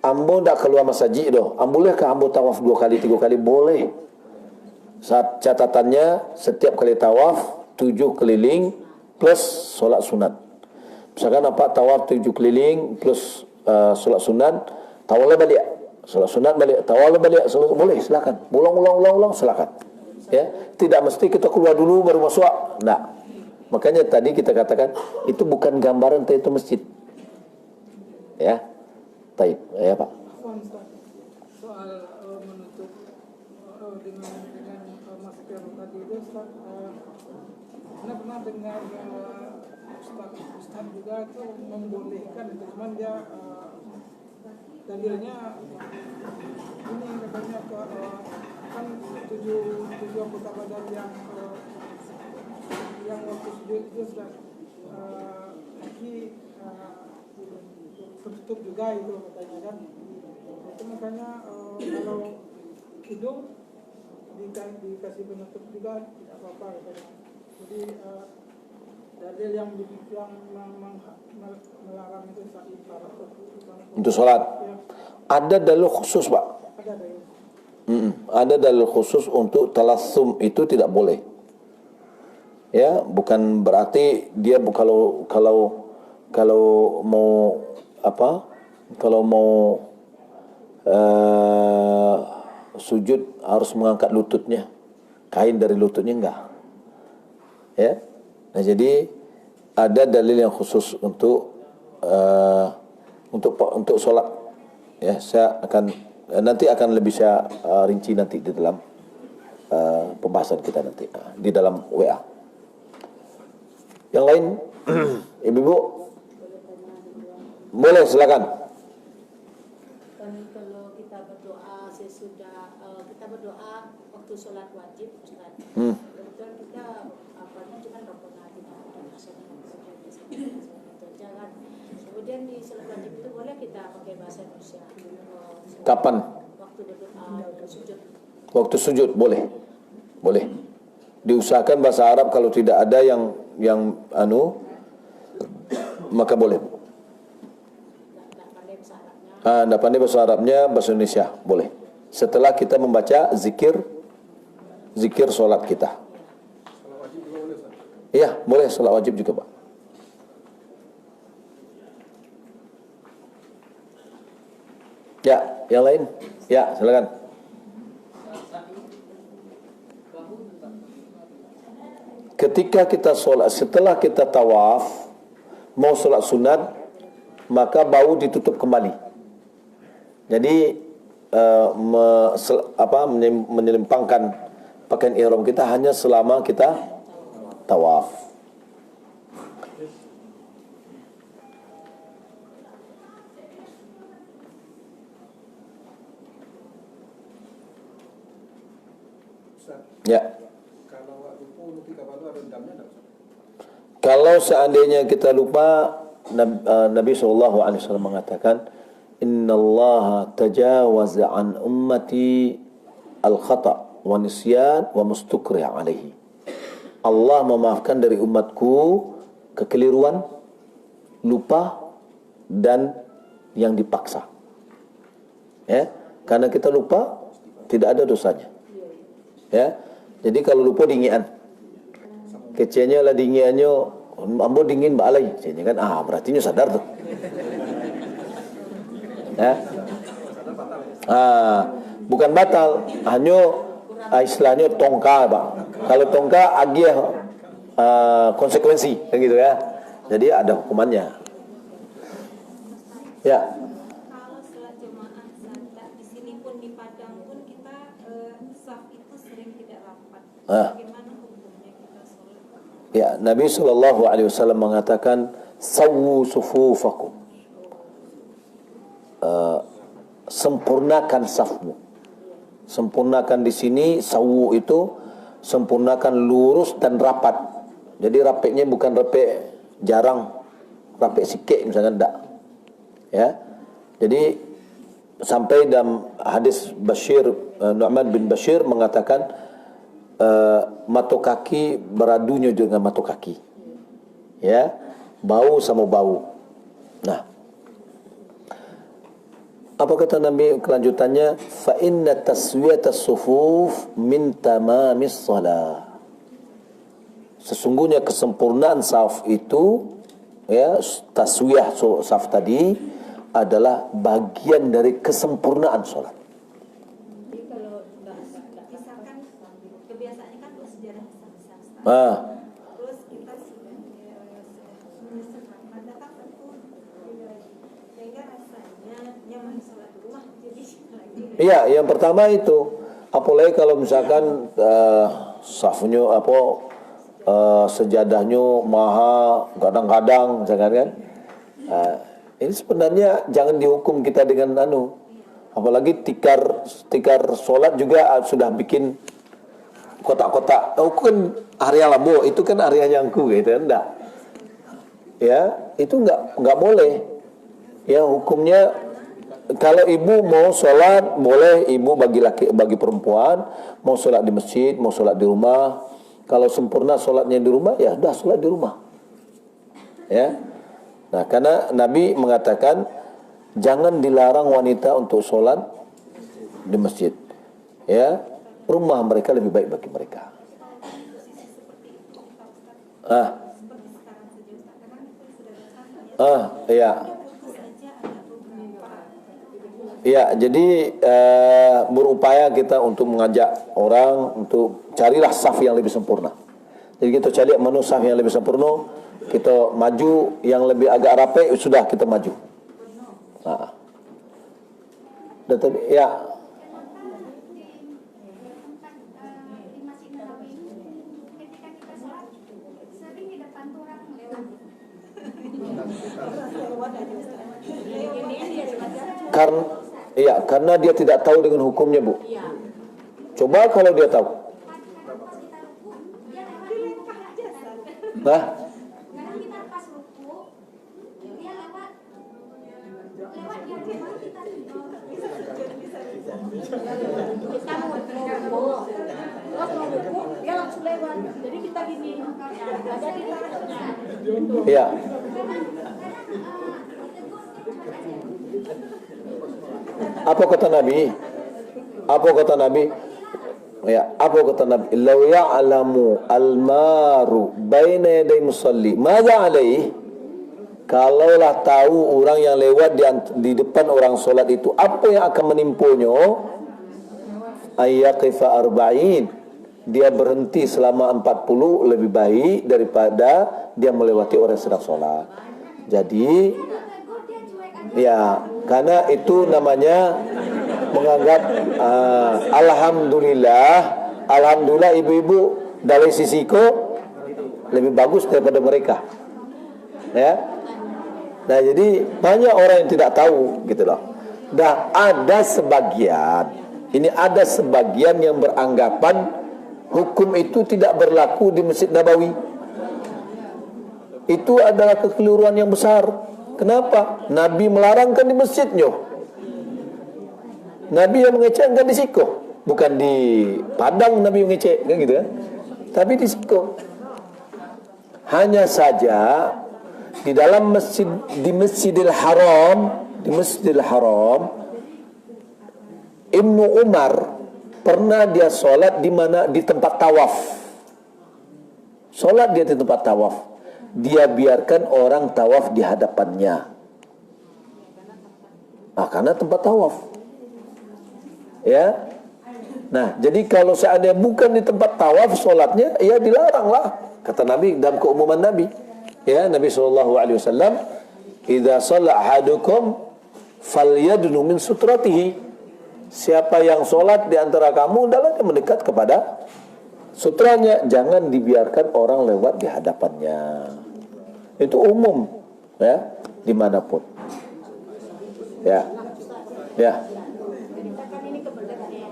ambo tidak keluar masjid doh. Bolehkah ambo tawaf 2 kali 3 kali? Boleh. Saat catatannya setiap kali tawaf 7 keliling plus solat sunat. Misalkan apa, tawaf 7 keliling plus solat sunat, tawaf balik, solat sunat balik, tawaf balik, boleh, silakan. Ulang silakan. Ya, tidak mesti kita keluar dulu baru masuk. Enggak. Makanya tadi kita katakan itu bukan gambaran itu masjid. Ya. Taib, ya Pak. Soal menutup dengan masker tadi itu Ustaz, Anda pernah dengar Ustaz juga itu membolehkan itu, cuman dia dalilnya ini katanya kan tujuh anggota badan yang waktu sujud itu Ustaz, kaki tertutup juga itu katanya kan. Itu makanya kalau hidung dikasih penutup juga tidak apa-apa katanya. Jadi dalil yang melarang itu saat untuk sholat. Ya. Ada dalil khusus, Pak. Ada dalil. Ada dalil khusus untuk talassum itu tidak boleh. Ya, bukan berarti dia kalau mau apa? Kalau mau sujud harus mengangkat lututnya, kain dari lututnya enggak. Ya. Nah, jadi ada dalil yang khusus untuk sholat. Ya, saya akan nanti akan lebih saya rinci nanti di dalam pembahasan kita nanti di dalam WA. Yang lain, ibu-ibu, boleh silakan. Kalau kita berdoa sesudah kita berdoa waktu sholat wajib, Ustaz. Kebetulan kita cuma Rabbana atina fid dunya hasanah. Kemudian di sholat wajib itu boleh kita pakai bahasa Indonesia. Kapan? Waktu berdoa, sujud. Waktu sujud boleh. Boleh. Diusahakan bahasa Arab, kalau tidak ada yang maka boleh. Tidak pandai bahasa Arabnya, bahasa Indonesia boleh. Setelah kita membaca zikir solat kita. Iya, boleh solat wajib juga, Pak. Ya, yang lain? Ya, silakan. Ketika kita solat, setelah kita tawaf, mau solat sunat, maka bau ditutup kembali. Jadi menyelimpangkan pakaian ihram kita hanya selama kita tawaf. Ya. Kalau seandainya kita lupa, Nabi SAW mengatakan, Innallaha tajawaza an ummati al-khata' wa nisyan wa mustukri' alaihi. Allah memaafkan dari umatku kekeliruan, lupa, dan yang dipaksa. Ya, karena kita lupa tidak ada dosanya. Ya, jadi kalau lupa dingian, kecenya lah dinginnya, ambo dingin balai, kan berarti nya sadar tuh. Ya. Bukan batal, hanya istilahnya tongka, Pak. Kalau tongka agih konsekuensi, kan gitu ya. Jadi ada hukumannya. Ya. Kalau sholat jemaah saja di sini pun di Padang pun kita saf itu sering tidak rapat. Bagaimana hukumnya kita sholat? Ya, Nabi SAW mengatakan sawu sufufakum. Sempurnakan safmu. Sempurnakan di sini sawu itu sempurnakan lurus dan rapat. Jadi rapeknya bukan rapek jarang, rapek sikit misalkan enggak. Ya. Jadi sampai dalam hadis Bashir Nu'man bin Bashir mengatakan mata kaki beradunya dengan mata kaki. Ya. Bau sama bau. Nah, apa kata Nabi kelanjutannya? Fa inna taswiyatas sufuf min tamamis shalah. Sesungguhnya kesempurnaan saf itu, ya, taswiyah saf tadi adalah bagian dari kesempurnaan salat. Jadi kalau misalkan kebiasaannya kan sejarah besar-besar. Terus kita datang tentu sehingga rasanya nyaman sholat di rumah. Jadi iya, yang pertama itu, apalagi kalau misalkan safnya sejadahnya maha kadang-kadang, misalkan kan. Ini sebenarnya jangan dihukum kita dengan apalagi tikar sholat juga sudah bikin kotak-kotak. Oh kan area lambo, itu kan area nyangku gitu, enggak. Ya, itu enggak boleh. Ya, hukumnya kalau ibu mau sholat boleh, ibu bagi perempuan mau sholat di masjid, mau sholat di rumah. Kalau sempurna sholatnya di rumah, ya sudah sholat di rumah. Ya. Nah, karena Nabi mengatakan jangan dilarang wanita untuk sholat di masjid. Ya, rumah mereka lebih baik bagi mereka. Iya. Ya, jadi berupaya kita untuk mengajak orang untuk carilah saf yang lebih sempurna. Jadi kita cari menu saf yang lebih sempurna, kita maju yang lebih agak rapi, sudah kita maju. Dan tadi ya. Karena dia tidak tahu dengan hukumnya, Bu. Coba kalau dia tahu. Nah, dia langsung lewat. Jadi kita gini. iya. Apa kata Nabi? Ya, apa kata Nabi? Lau ya'lamu al-maru baina yaday musalli, madza alaihi? Kalaulah tahu orang yang lewat di depan orang solat itu apa yang akan menimpunya, ayyaqifa arba'in, dia berhenti selama 40 lebih baik daripada dia melewati orang yang sedang solat. Jadi ya, karena itu namanya menganggap alhamdulillah ibu-ibu dari sisiku lebih bagus daripada mereka. Ya. Nah, jadi banyak orang yang tidak tahu gitu loh. Dan ada sebagian yang beranggapan hukum itu tidak berlaku di Masjid Nabawi. Itu adalah kekeliruan yang besar. Kenapa? Nabi melarangkan di masjidnya. Nabi yang mengecekkan di Siko, bukan di Padang Nabi mengecek, kan gitu kan? Tapi di Siko. Hanya saja di dalam Masjidil Haram, Ibnu Umar pernah dia sholat di mana? Di tempat tawaf. Sholat dia di tempat tawaf, dia biarkan orang tawaf di hadapannya. Karena tempat tawaf. Ya. Nah, jadi kalau seandainya bukan di tempat tawaf sholatnya, ya dilarang lah. Kata Nabi dalam keumuman Nabi. Ya, Nabi SAW, "Idza shalla ahadukum falyadnu min sutratihi." Siapa yang sholat di antara kamu, hendaknya mendekat kepada sutranya, jangan dibiarkan orang lewat di hadapannya. Itu umum, ya, dimanapun. Ya, ya. Kita kan ini kebelet nih.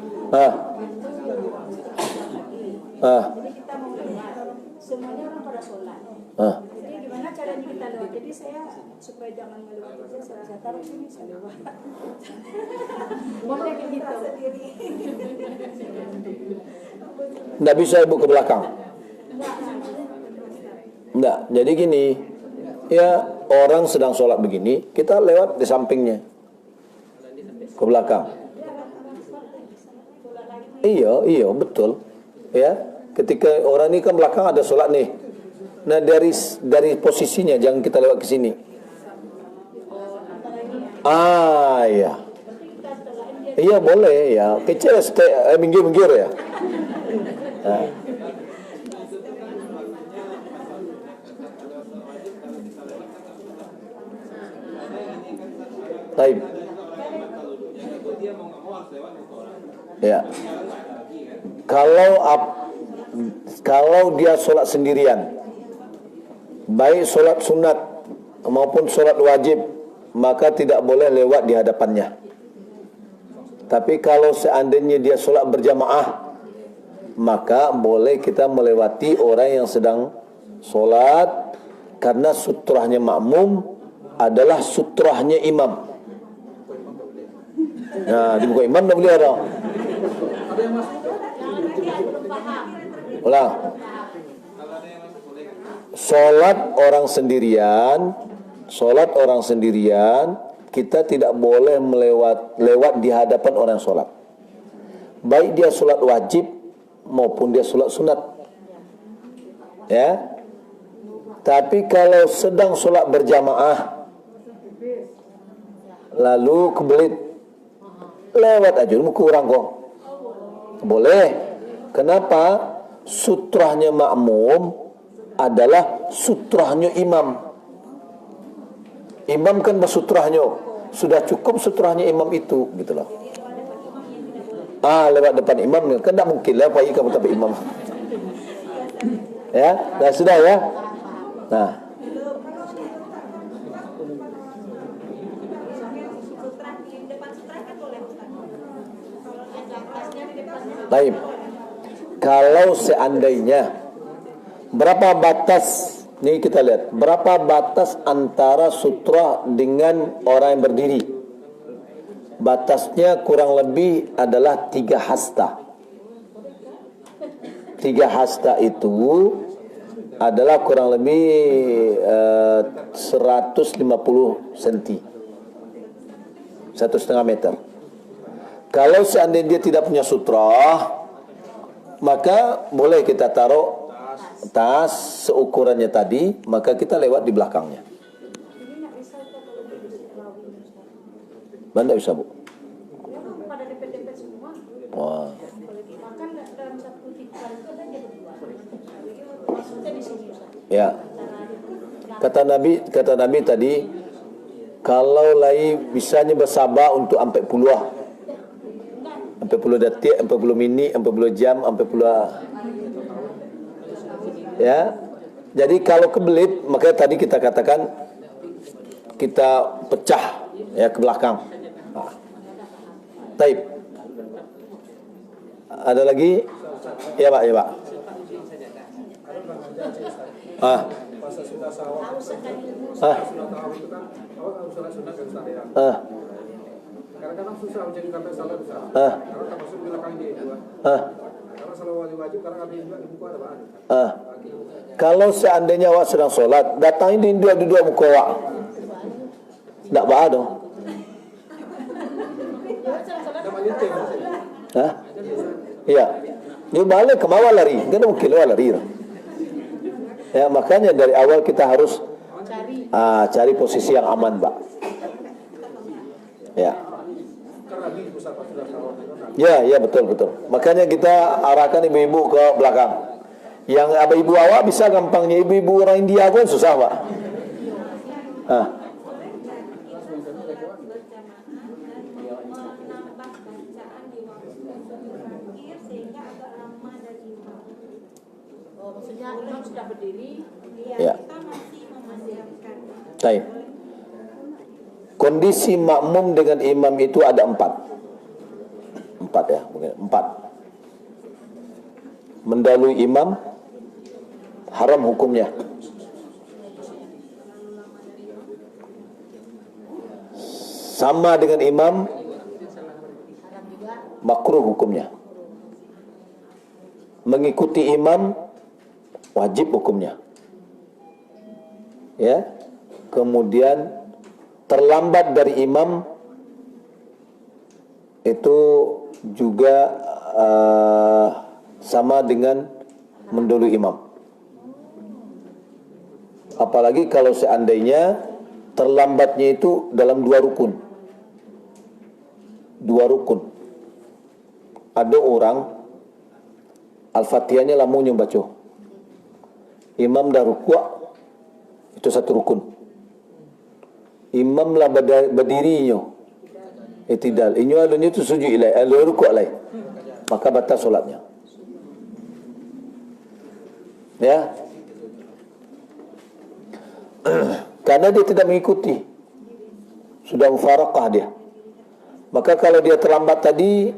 Jadi kita mau lewat, semuanya orang pada sholat. Jadi gimana caranya kita lewat? Jadi saya supaya jangan melewati dia, saya taruh sini, saya lewat. Boleh kayak gitu. Nggak bisa ibu ke belakang. Nggak, jadi gini, ya orang sedang sholat begini, kita lewat di sampingnya, ke belakang. Iya, betul. Ya, ketika orang ini kan belakang ada sholat nih. Nah, dari posisinya jangan kita lewat ke sini. Iya. Iya boleh ya. Kecil minggir ya. Baik. Ya. Kalau dia sholat sendirian, baik sholat sunat maupun sholat wajib, maka tidak boleh lewat di hadapannya. Tapi kalau seandainya dia sholat berjamaah, maka boleh kita melewati orang yang sedang sholat, karena sutrahnya makmum adalah sutrahnya imam. Nah, di muka imam dah boleh ada. Ulang. Sholat orang sendirian, kita tidak boleh lewat di hadapan orang sholat. Baik dia sholat wajib maupun dia sholat sunat. Ya. Tapi kalau sedang sholat berjamaah, lalu kebelit, lewat aja, kurang kok. Boleh. Kenapa? Sutrahnya makmum adalah sutrahnya imam. Imam kan bersutrahnya, sudah cukup sutrahnya imam itu, gitu loh. Lewat depan imam kan tak mungkin lah pergi kamu tapi imam. Ya, dah sudah ya. Nah, baik. Kalau seandainya berapa batas, ini kita lihat, berapa batas antara sutra dengan orang yang berdiri? Batasnya kurang lebih adalah 3 hasta. 3 hasta itu adalah kurang lebih 150 cm, 1,5 meter. Kalau seandainya dia tidak punya sutra, maka boleh kita taruh tas seukurannya tadi, maka kita lewat di belakangnya. Mana bisa, Bu? Pada dempet-dempet semua. Wah. Makan dalam satu tikar itu ada berdua. Maksudnya di sini, Ustaz. Ya. Kata Nabi tadi, kalau lagi bisanya bersabar untuk sampai puluh 40 detik, 40 minit, 40 jam, 40 ya. Jadi kalau kebelit, maka tadi kita katakan kita pecah ya ke belakang. Taib. Ada lagi? Ya, Pak, ya, Pak. Masa sudah sahur. Kadang-kadang susah jadi sampai salah besar. Karena tak masuk belakang dia dua. Karena salah wajib karena ada juga di buku ada bahan. Kalau seandainya awak sedang solat, datang ini dua muka awak, tak bahan dong. Iya. Dia balik ke bawah lari, kan mungkin lewat lari. Ya, makanya dari awal kita harus cari posisi yang aman, Pak. Ya. Ya, betul. Makanya kita arahkan ibu-ibu ke belakang. Yang ibu awak bisa gampangnya, ibu-ibu orang India pun susah, Pak. Maksudnya imam sudah berdiri. Ya. Baik. Kondisi makmum dengan imam itu ada 4 ya, mungkin 4. Mendahului imam haram hukumnya. Sama dengan imam makruh hukumnya. Mengikuti imam wajib hukumnya. Ya. Kemudian terlambat dari imam itu juga sama dengan mendahului imam. Apalagi kalau seandainya terlambatnya itu dalam 2 rukun. 2 rukun. Ada orang Al-Fatihahnya lamunya baca. Imam dah rukuk, itu 1 rukun. Imam lah berdirinya, itidal. Inyo alunya itu sujud ilai, alu rukuk ilai. Maka batal solatnya. Ya. Karena dia tidak mengikuti. Sudah mufaraqah dia. Maka kalau dia terlambat tadi,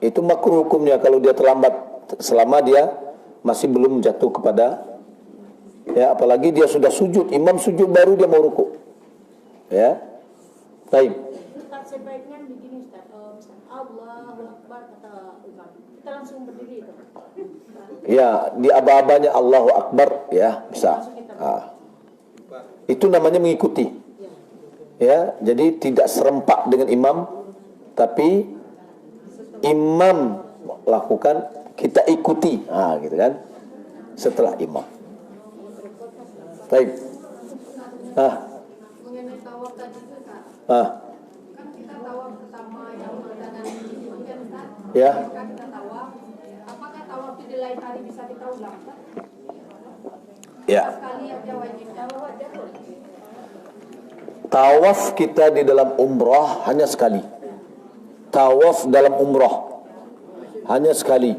itu makruh hukumnya kalau dia terlambat selama dia masih belum jatuh kepada, ya, apalagi dia sudah sujud, imam sujud baru dia mau rukuk. Ya. Baik. Ustaz, sebaiknya begini Ustaz, Allahu Akbar kata imam, kita langsung berdiri itu. Ya, di aba-abanya Allahu Akbar, ya, bisa. Itu namanya mengikuti. Ya, jadi tidak serempak dengan imam, tapi imam lakukan, kita ikuti, gitu kan, setelah imam. Baik. Mengenai tawaf tadi itu Ustaz, kan kita tawaf pertama yang dengan mungkin Ustaz, Ya. ketika kita tawaf, apakah tawaf di lain hari bisa kita ulang Ustaz? Ya. Sekali aja wajib tawaf aja boleh. Tawaf kita di dalam umrah hanya sekali. Tawaf dalam umrah hanya sekali.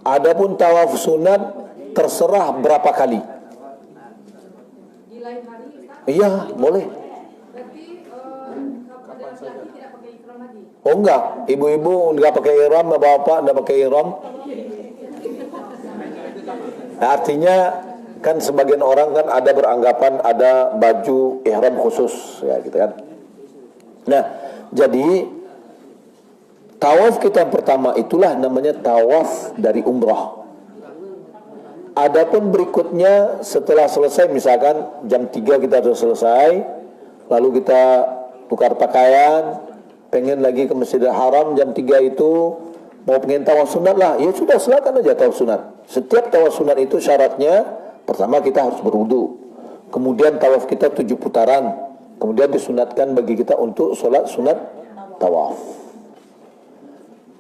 Adapun tawaf sunat terserah berapa kali. Di lain hari Ustaz, Iya, boleh. berarti pada laki tidak pakai ihram lagi. Oh enggak, ibu-ibu enggak pakai ihram, bapak enggak pakai ihram. Artinya kan sebagian orang kan ada beranggapan ada baju ihram khusus, ya gitu kan. Nah, jadi tawaf kita yang pertama itulah namanya tawaf dari umrah. Adapun berikutnya setelah selesai, misalkan jam 3 kita sudah selesai, lalu kita tukar pakaian, pengen lagi ke Masjidil Haram jam 3 itu, mau pengen tawaf sunat lah, ya sudah silakan aja tawaf sunat. Setiap tawaf sunat itu syaratnya pertama kita harus berwudu, kemudian tawaf kita 7 putaran, kemudian disunatkan bagi kita untuk sholat sunat tawaf.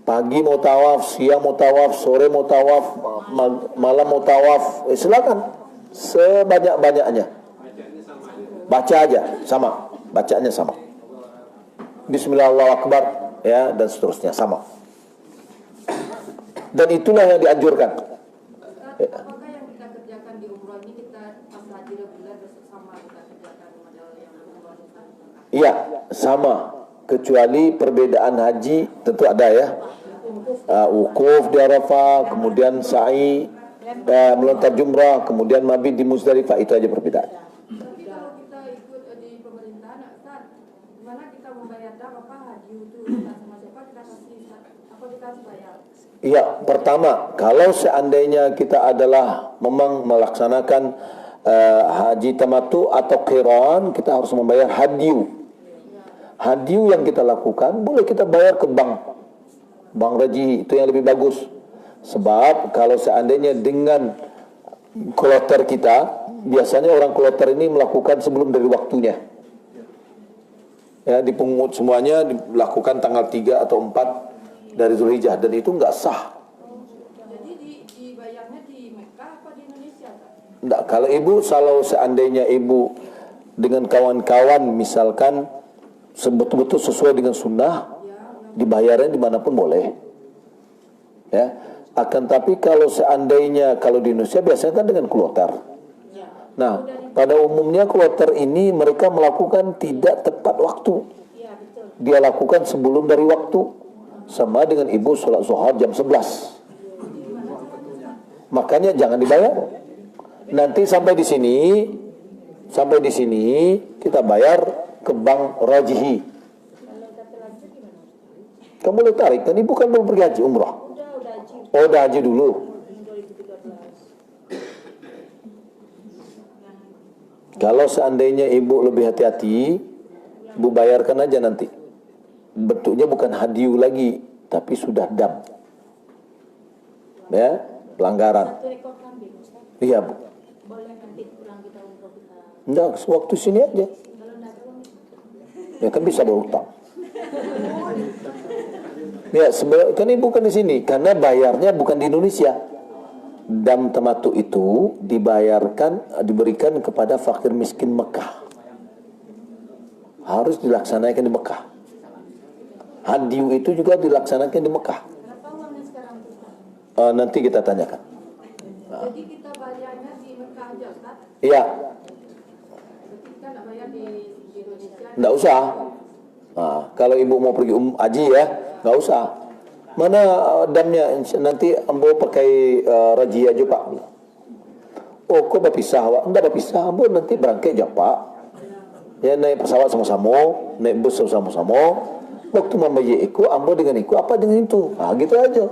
Pagi mau tawaf, siang mau tawaf, sore mau tawaf, malam mau tawaf, silakan sebanyak-banyaknya. Baca aja sama, bacaannya sama. Bismillah Allahu Akbar, ya, dan seterusnya sama. Dan itulah yang dianjurkan. Apakah yang kita kerjakan di umroh ini kita pas haji reguler bersama kita kerjakan model yang umroh Ustaz? Iya, sama. Kecuali perbedaan haji tentu ada ya. Wukuf di Arafah, kemudian sa'i, melontar jumrah, kemudian mabit di Muzdalifah, itu aja perbedaan. Tapi kalau kita ikut di pemerintahan Ustaz, gimana kita membayar apa haji itu Ustaz, sama siapa kita kasih Ustaz? Apa kita harus bayar? Iya, pertama, kalau seandainya kita adalah memang melaksanakan haji tamattu atau qiran, kita harus membayar hadyu. Hadyu yang kita lakukan boleh kita bayar ke bank raji, itu yang lebih bagus. Sebab kalau seandainya dengan kloter kita, biasanya orang kloter ini melakukan sebelum dari waktunya. Ya, dipungut semuanya dilakukan tanggal 3 atau 4 dari Zulhijjah, dan itu nggak sah. Jadi dibayarnya di Mekah apa di Indonesia, Pak? Nggak, kalau seandainya ibu dengan kawan-kawan misalkan betul-betul sesuai dengan sunnah, dibayarnya dimanapun boleh. Ya, akan tapi kalau seandainya kalau di Indonesia biasanya kan dengan kloter. Nah, pada umumnya kloter ini mereka melakukan tidak tepat waktu. Dia lakukan sebelum dari waktu, sama dengan ibu sholat zuhur jam 11. Makanya jangan dibayar. Nanti sampai di sini kita bayar ke bank rajihi. Kamu boleh tarik, kan ibu kan belum pergi haji umrah. Oh, udah haji dulu. Kalau seandainya ibu lebih hati-hati, ibu bayarkan aja nanti. Bentuknya bukan hadiu lagi, tapi sudah dam. Ya, pelanggaran. Satu ekor kambing, Ustaz. Iya, Bu. Boleh nanti pulang kita umroh kita. Enggak, waktu sini aja. Kalau enggak tahu, Ya kan bisa berutang. Ya, kan ibu kan di sini, karena bayarnya bukan di Indonesia. Dam tamatu itu diberikan kepada fakir miskin Mekah. Harus dilaksanakan di Mekah. Hadiu itu juga dilaksanakan di Mekah. berapa uangnya sekarang, Ustaz? Nanti kita tanyakan. Jadi kita bayarnya di Mekah aja, Ustaz? Iya, Berarti kita nggak bayar di Indonesia? enggak usah. Nah, kalau ibu mau pergi haji ya, enggak usah. Mana damnya? Nanti ambo pakai raji aja, Pak. Oh, kok berpisah, Pak? Enggak berpisah, ambo nanti berangkat aja, Pak. Ya, naik pesawat sama-sama, naik bus sama-sama. Waktu membayar iku, ambo dengan iku, apa dengan itu? Nah, gitu aja.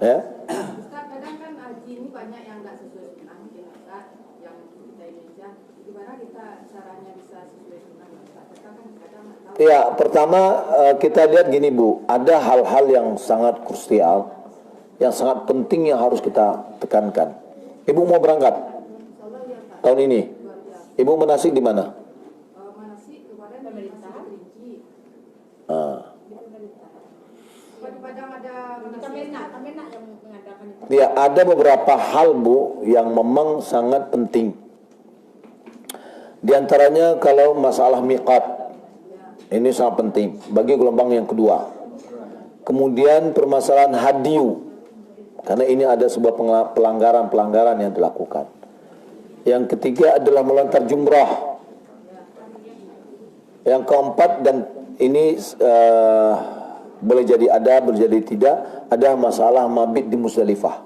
Ya. Ustaz, kadang kan haji ini banyak yang nggak sesuai sunnah, mungkin Ustaz, yang kita Indonesia. Gimana kita caranya bisa sesuai sunnah, Ustaz? Kita kan kadang nggak tahu. Ya, pertama kita lihat gini, Bu, ada hal-hal yang sangat krusial, yang sangat penting yang harus kita tekankan. Ibu mau berangkat tahun ini. Ibu menasik di mana? Manasik kemarin pemerintah Kerinci. Di Padang ada Kemenak yang mengadakan itu. Ya, ada beberapa hal, Bu, yang memang sangat penting. Di antaranya kalau masalah miqat. Ini sangat penting bagi gelombang yang kedua. Kemudian permasalahan hadiu, karena ini ada sebuah pelanggaran yang dilakukan. Yang ketiga adalah melontar jumrah. Yang keempat, dan ini boleh jadi ada, boleh jadi tidak, ada masalah mabit di Musdalifah.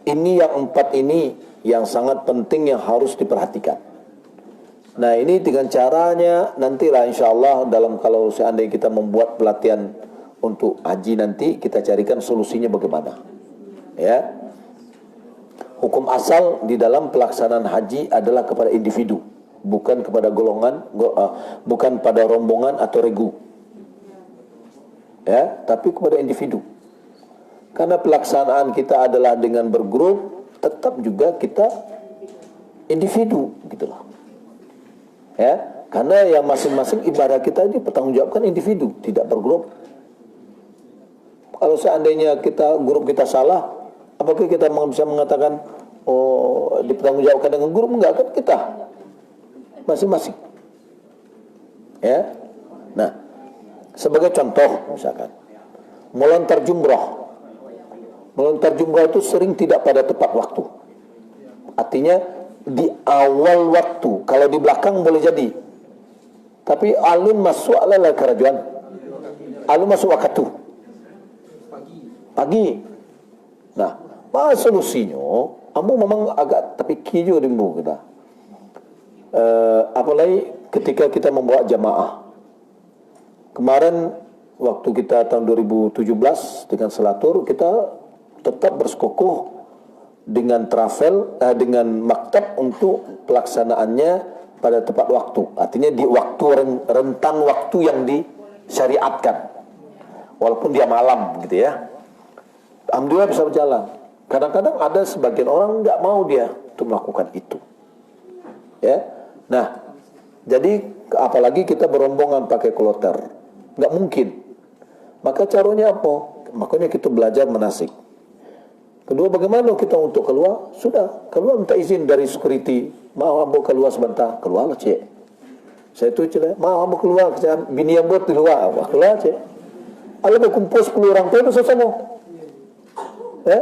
Ini yang empat ini yang sangat penting yang harus diperhatikan. Nah, ini dengan caranya nantilah insyaAllah kalau seandainya kita membuat pelatihan untuk haji nanti, kita carikan solusinya bagaimana. Ya. Hukum asal di dalam pelaksanaan haji adalah kepada individu, bukan kepada golongan, bukan pada rombongan atau regu. Ya, tapi kepada individu. Karena pelaksanaan kita adalah dengan bergrup, tetap juga kita individu, gitulah. Ya, karena yang masing-masing ibadah kita ini bertanggungjawabkan individu, tidak bergrup. Kalau seandainya grup kita salah, apakah kita bisa mengatakan dipertanggungjawabkan dengan grup? Enggak, kan kita masing-masing. Ya. Nah, sebagai contoh misalkan melontar jumrah. Melontar jumrah itu sering tidak pada tepat waktu. Artinya di awal waktu, kalau di belakang boleh jadi. Tapi alun masuk adalah kerajuan. Alun masuk waktu. Pagi. Nah, apa solusinya? Ambo memang agak terpikir juga dimbu kita. Apalagi ketika kita membawa jamaah. Kemarin waktu kita tahun 2017 dengan Selatur, kita tetap bersekukuh dengan dengan maktab untuk pelaksanaannya pada tepat waktu. Artinya di waktu rentan waktu yang disyariatkan. Walaupun dia malam gitu ya. Alhamdulillah bisa berjalan. Kadang-kadang ada sebagian orang nggak mau dia untuk melakukan itu. Ya, nah, jadi apalagi kita berombongan pakai kloter, nggak mungkin. Maka caranya apa? Makanya kita belajar manasik. Kedua, bagaimana kita untuk keluar? Sudah, keluar minta izin dari security. Mau ambo keluar sebentar, keluarlah cik. Saya tu cik, mau ambo keluar, bini yang buat di luar, keluar cik. Kalau berkumpul 10 orang tu selesai mau. Ya,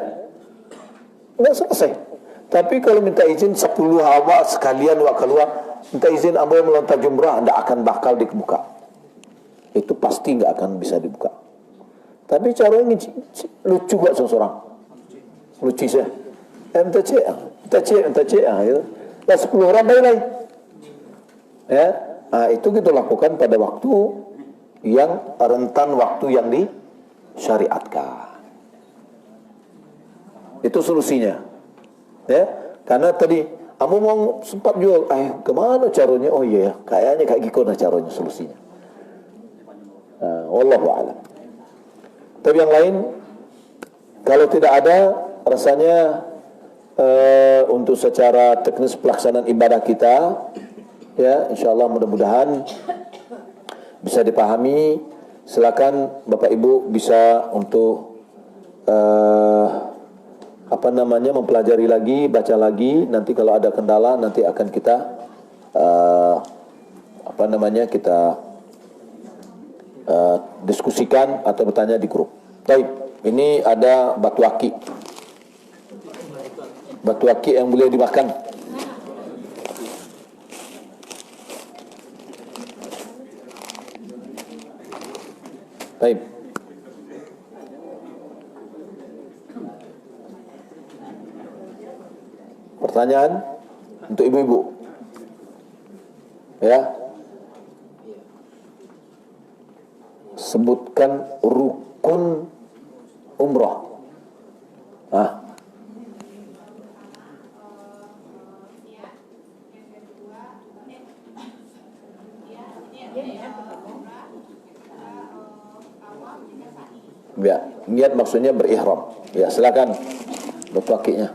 nggak selesai. Tapi kalau minta izin 10 awak sekalian awak keluar, minta izin ambo melontar jumrah, tidak akan bakal dibuka. Itu pasti nggak akan bisa dibuka. Tapi caranya lucu gak seorang? Lucu saya. Minta cik. Gitu. Nah, 10 orang baik. Ya, nah, itu kita lakukan pada waktu yang rentan waktu yang disyariatkan. Itu solusinya. Ya, karena tadi kamu mau sempat jual, kemana caranya? Oh iya, kayaknya kayak gimana caranya solusinya. Wallahu a'lam. Tapi yang lain, kalau tidak ada, rasanya untuk secara teknis pelaksanaan ibadah kita, ya, insyaallah mudah-mudahan bisa dipahami. Silakan Bapak Ibu bisa untuk mempelajari lagi, baca lagi. Nanti kalau ada kendala nanti akan kita diskusikan atau bertanya di grup. Baik, ini ada batu akik. Batu akik yang boleh dimakan. Baik. Pertanyaan untuk ibu-ibu. Ya. Sebutkan rukun umrah. Ya, niat maksudnya berihram. Ya, silakan batu akiknya.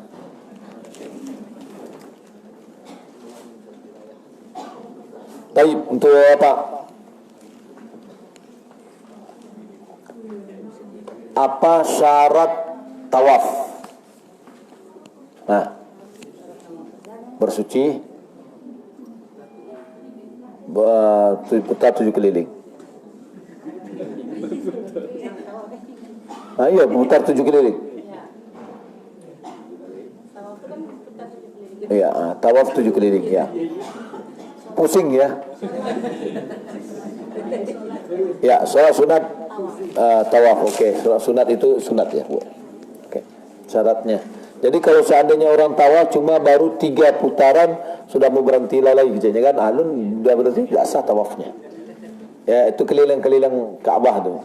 Baik, untuk apa? Apa syarat tawaf? Nah, bersuci, putar 7 keliling. Iya, putar 7 keliling. Iya, tawaf 7 keliling, ya. Pusing ya. Ya, sholat sunat tawaf, oke. Sholat sunat itu sunat ya, Bu. Oke. Syaratnya. Jadi kalau seandainya orang tawaf cuma baru 3 putaran sudah mau berhenti lagi kerjanya kan, alun sudah berhenti, tidak sah tawafnya. Ya, itu keliling-keliling Ka'bah tuh.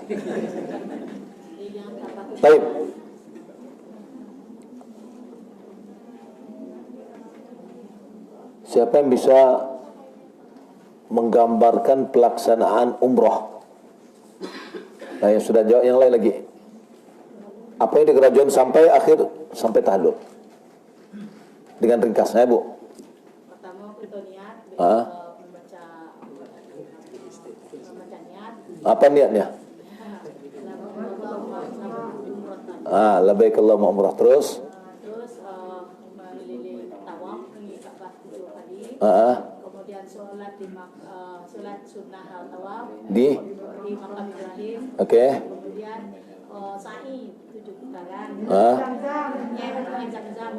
Baik. Siapa yang bisa menggambarkan pelaksanaan umrah? Nah, yang sudah jawab, yang lain lagi. Apa yang di kerajaan sampai akhir, sampai tahallul? Dengan ringkasnya, Bu. Pertama kita niat membaca niat. Apa niatnya? Labbaik Allahumma umrah. Terus melilit tawaf ke Ka'bah 7 kali. Kemudian sholat sunnah tawaf di makam Ibrahim. Oke. Kemudian sa'i 7 putaran.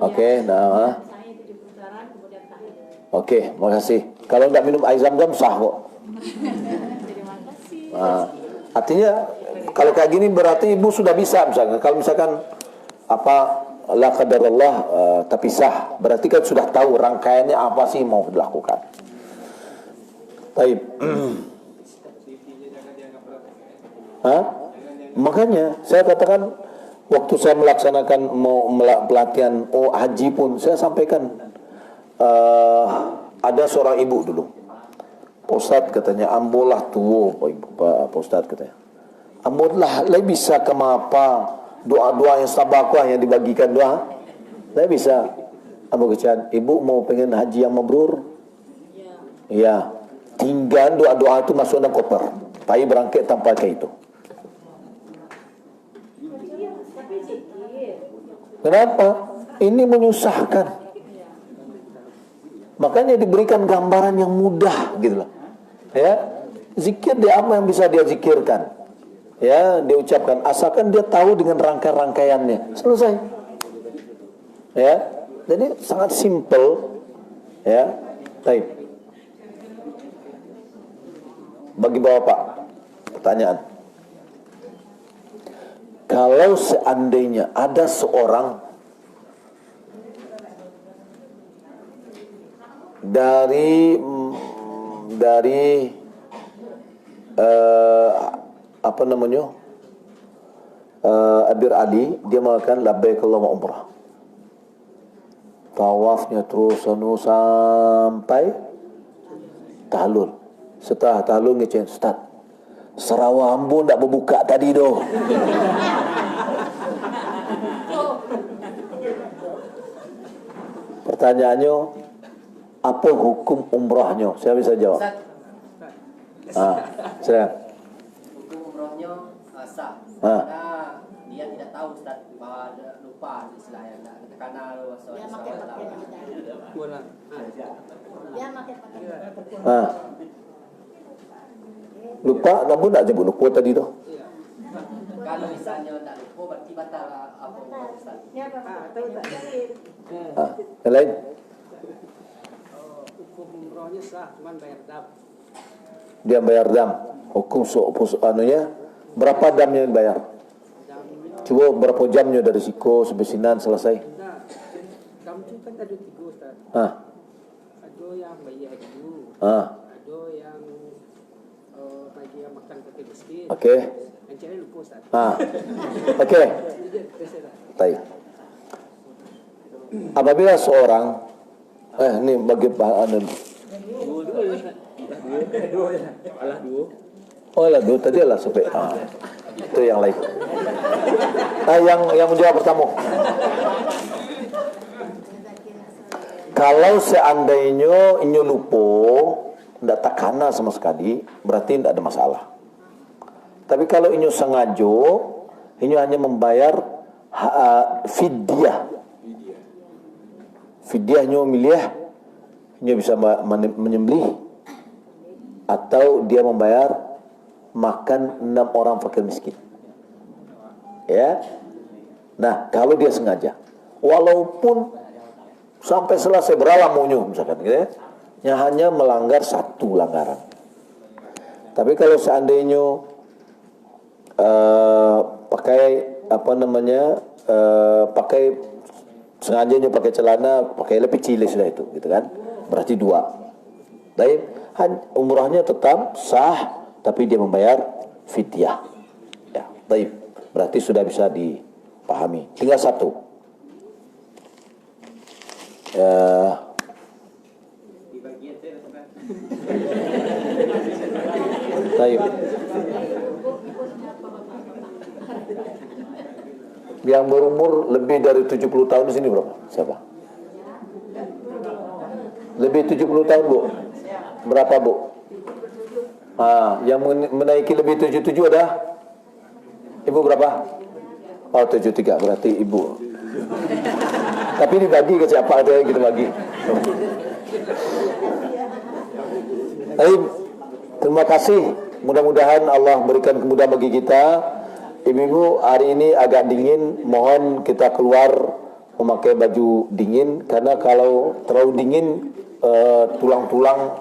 Oke, sa'i 7 putaran, kemudian tahiyat. Oke, makasih. Kalau enggak minum air zam-zam sah kok. Terima kasih. Artinya kalau kayak gini berarti ibu sudah bisa, misalkan. Kalau misalkan la qadarullah tapi sah, berarti kan sudah tahu rangkaiannya apa sih mau dilakukan. Baik. Makanya saya katakan waktu saya melaksanakan pelatihan haji pun saya sampaikan ada seorang ibu dulu. Pak Ustadz katanya, ambolah tuwo Pak Ustadz katanya. Ambolah, lah bisa kemapa doa-doa yang sabakah yang dibagikan doa. Tidak bisa. Abu Kecan, ibu mau pengen haji yang mabrur? Ya. Tinggal doa-doa itu masuk dalam koper. Pai berangkat tanpa kayak itu. Kenapa? Ini menyusahkan. Makanya diberikan gambaran yang mudah gitu loh. Ya. Zikir dia apa yang bisa dia zikirkan? Ya, dia ucapkan asalkan dia tahu dengan rangkaian-rangkaiannya. Selesai. Ya. Jadi sangat simple. Ya. Baik. Bagi Bapak, pertanyaan. Kalau seandainya ada seorang dari apa namanya, Abir Ali, dia melakukan labbaik Allahumma umrah, tawafnya terus sampai tahlul. Setelah tahlul ngecen, Ustaz, Sarawak Ambon tak berbuka tadi doh. Pertanyaannya, apa hukum umrahnya? Saya bisa jawab. Saya. Hukum umrohnya sah. Ah. Karena dia tidak tahu Ustaz, bahwa lupa istilahnya, karena Dia pakai Lupa, namun tak jemput lupa tadi tu. Kalau misalnya tak lupa, berarti batal apa Ustaz? Yang lain? Hukum umrohnya sah, cuman bayar dam. Dia bayar dam. Hukum anunya, berapa damnya yang bayar? Coba berapa jamnya dari Siko sampai Sinan selesai? Nah, dam itu kan ada 3 Ustaz. Ada yang bayar dulu. Ada yang bagi yang makan pakai miskin. Okey. Yang cari lupa Ustaz. Okey. Baik. Apabila seorang ini bagi anu. Oh, lah dua tadi lah sampai. Itu yang lain. Yang menjawab pertama. Kalau seandainya inyo lupa, tidak takana sama sekali, berarti tidak ada masalah. Tapi kalau inyo sengaja, inyo hanya membayar fidyah. Fidyahnya milih, inyo bisa menyembelih, atau dia membayar makan 6 orang fakir miskin. Ya. Nah, kalau dia sengaja, walaupun sampai selesai beralamunyu misalkan gitu ya, yang hanya melanggar satu langgaran. Tapi kalau seandainya pakai apa namanya, pakai sengajanya pakai celana, pakai lebih cilik sudah itu, gitu kan? Berarti 2. Baik, umrahnya tetap sah, tapi dia membayar fidyah. Ya, baik. Berarti sudah bisa dipahami. Tinggal 1. Baik. Yang berumur lebih dari 70 tahun di sini berapa? Siapa? Lebih 70 tahun, Bu? Berapa, Bu? Yang menaiki lebih 77 ada? Ibu berapa? Oh, 73, berarti Ibu. Tapi dibagi ke siapa ada yang kita bagi. Baik, terima kasih. Mudah-mudahan Allah berikan kemudahan bagi kita. Ibu-ibu, hari ini agak dingin, mohon kita keluar memakai baju dingin, karena kalau terlalu dingin tulang-tulang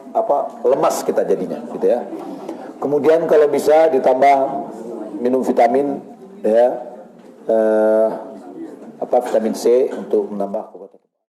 lemas kita jadinya, gitu ya. Kemudian kalau bisa ditambah minum vitamin, ya, vitamin C untuk menambah kekuatan.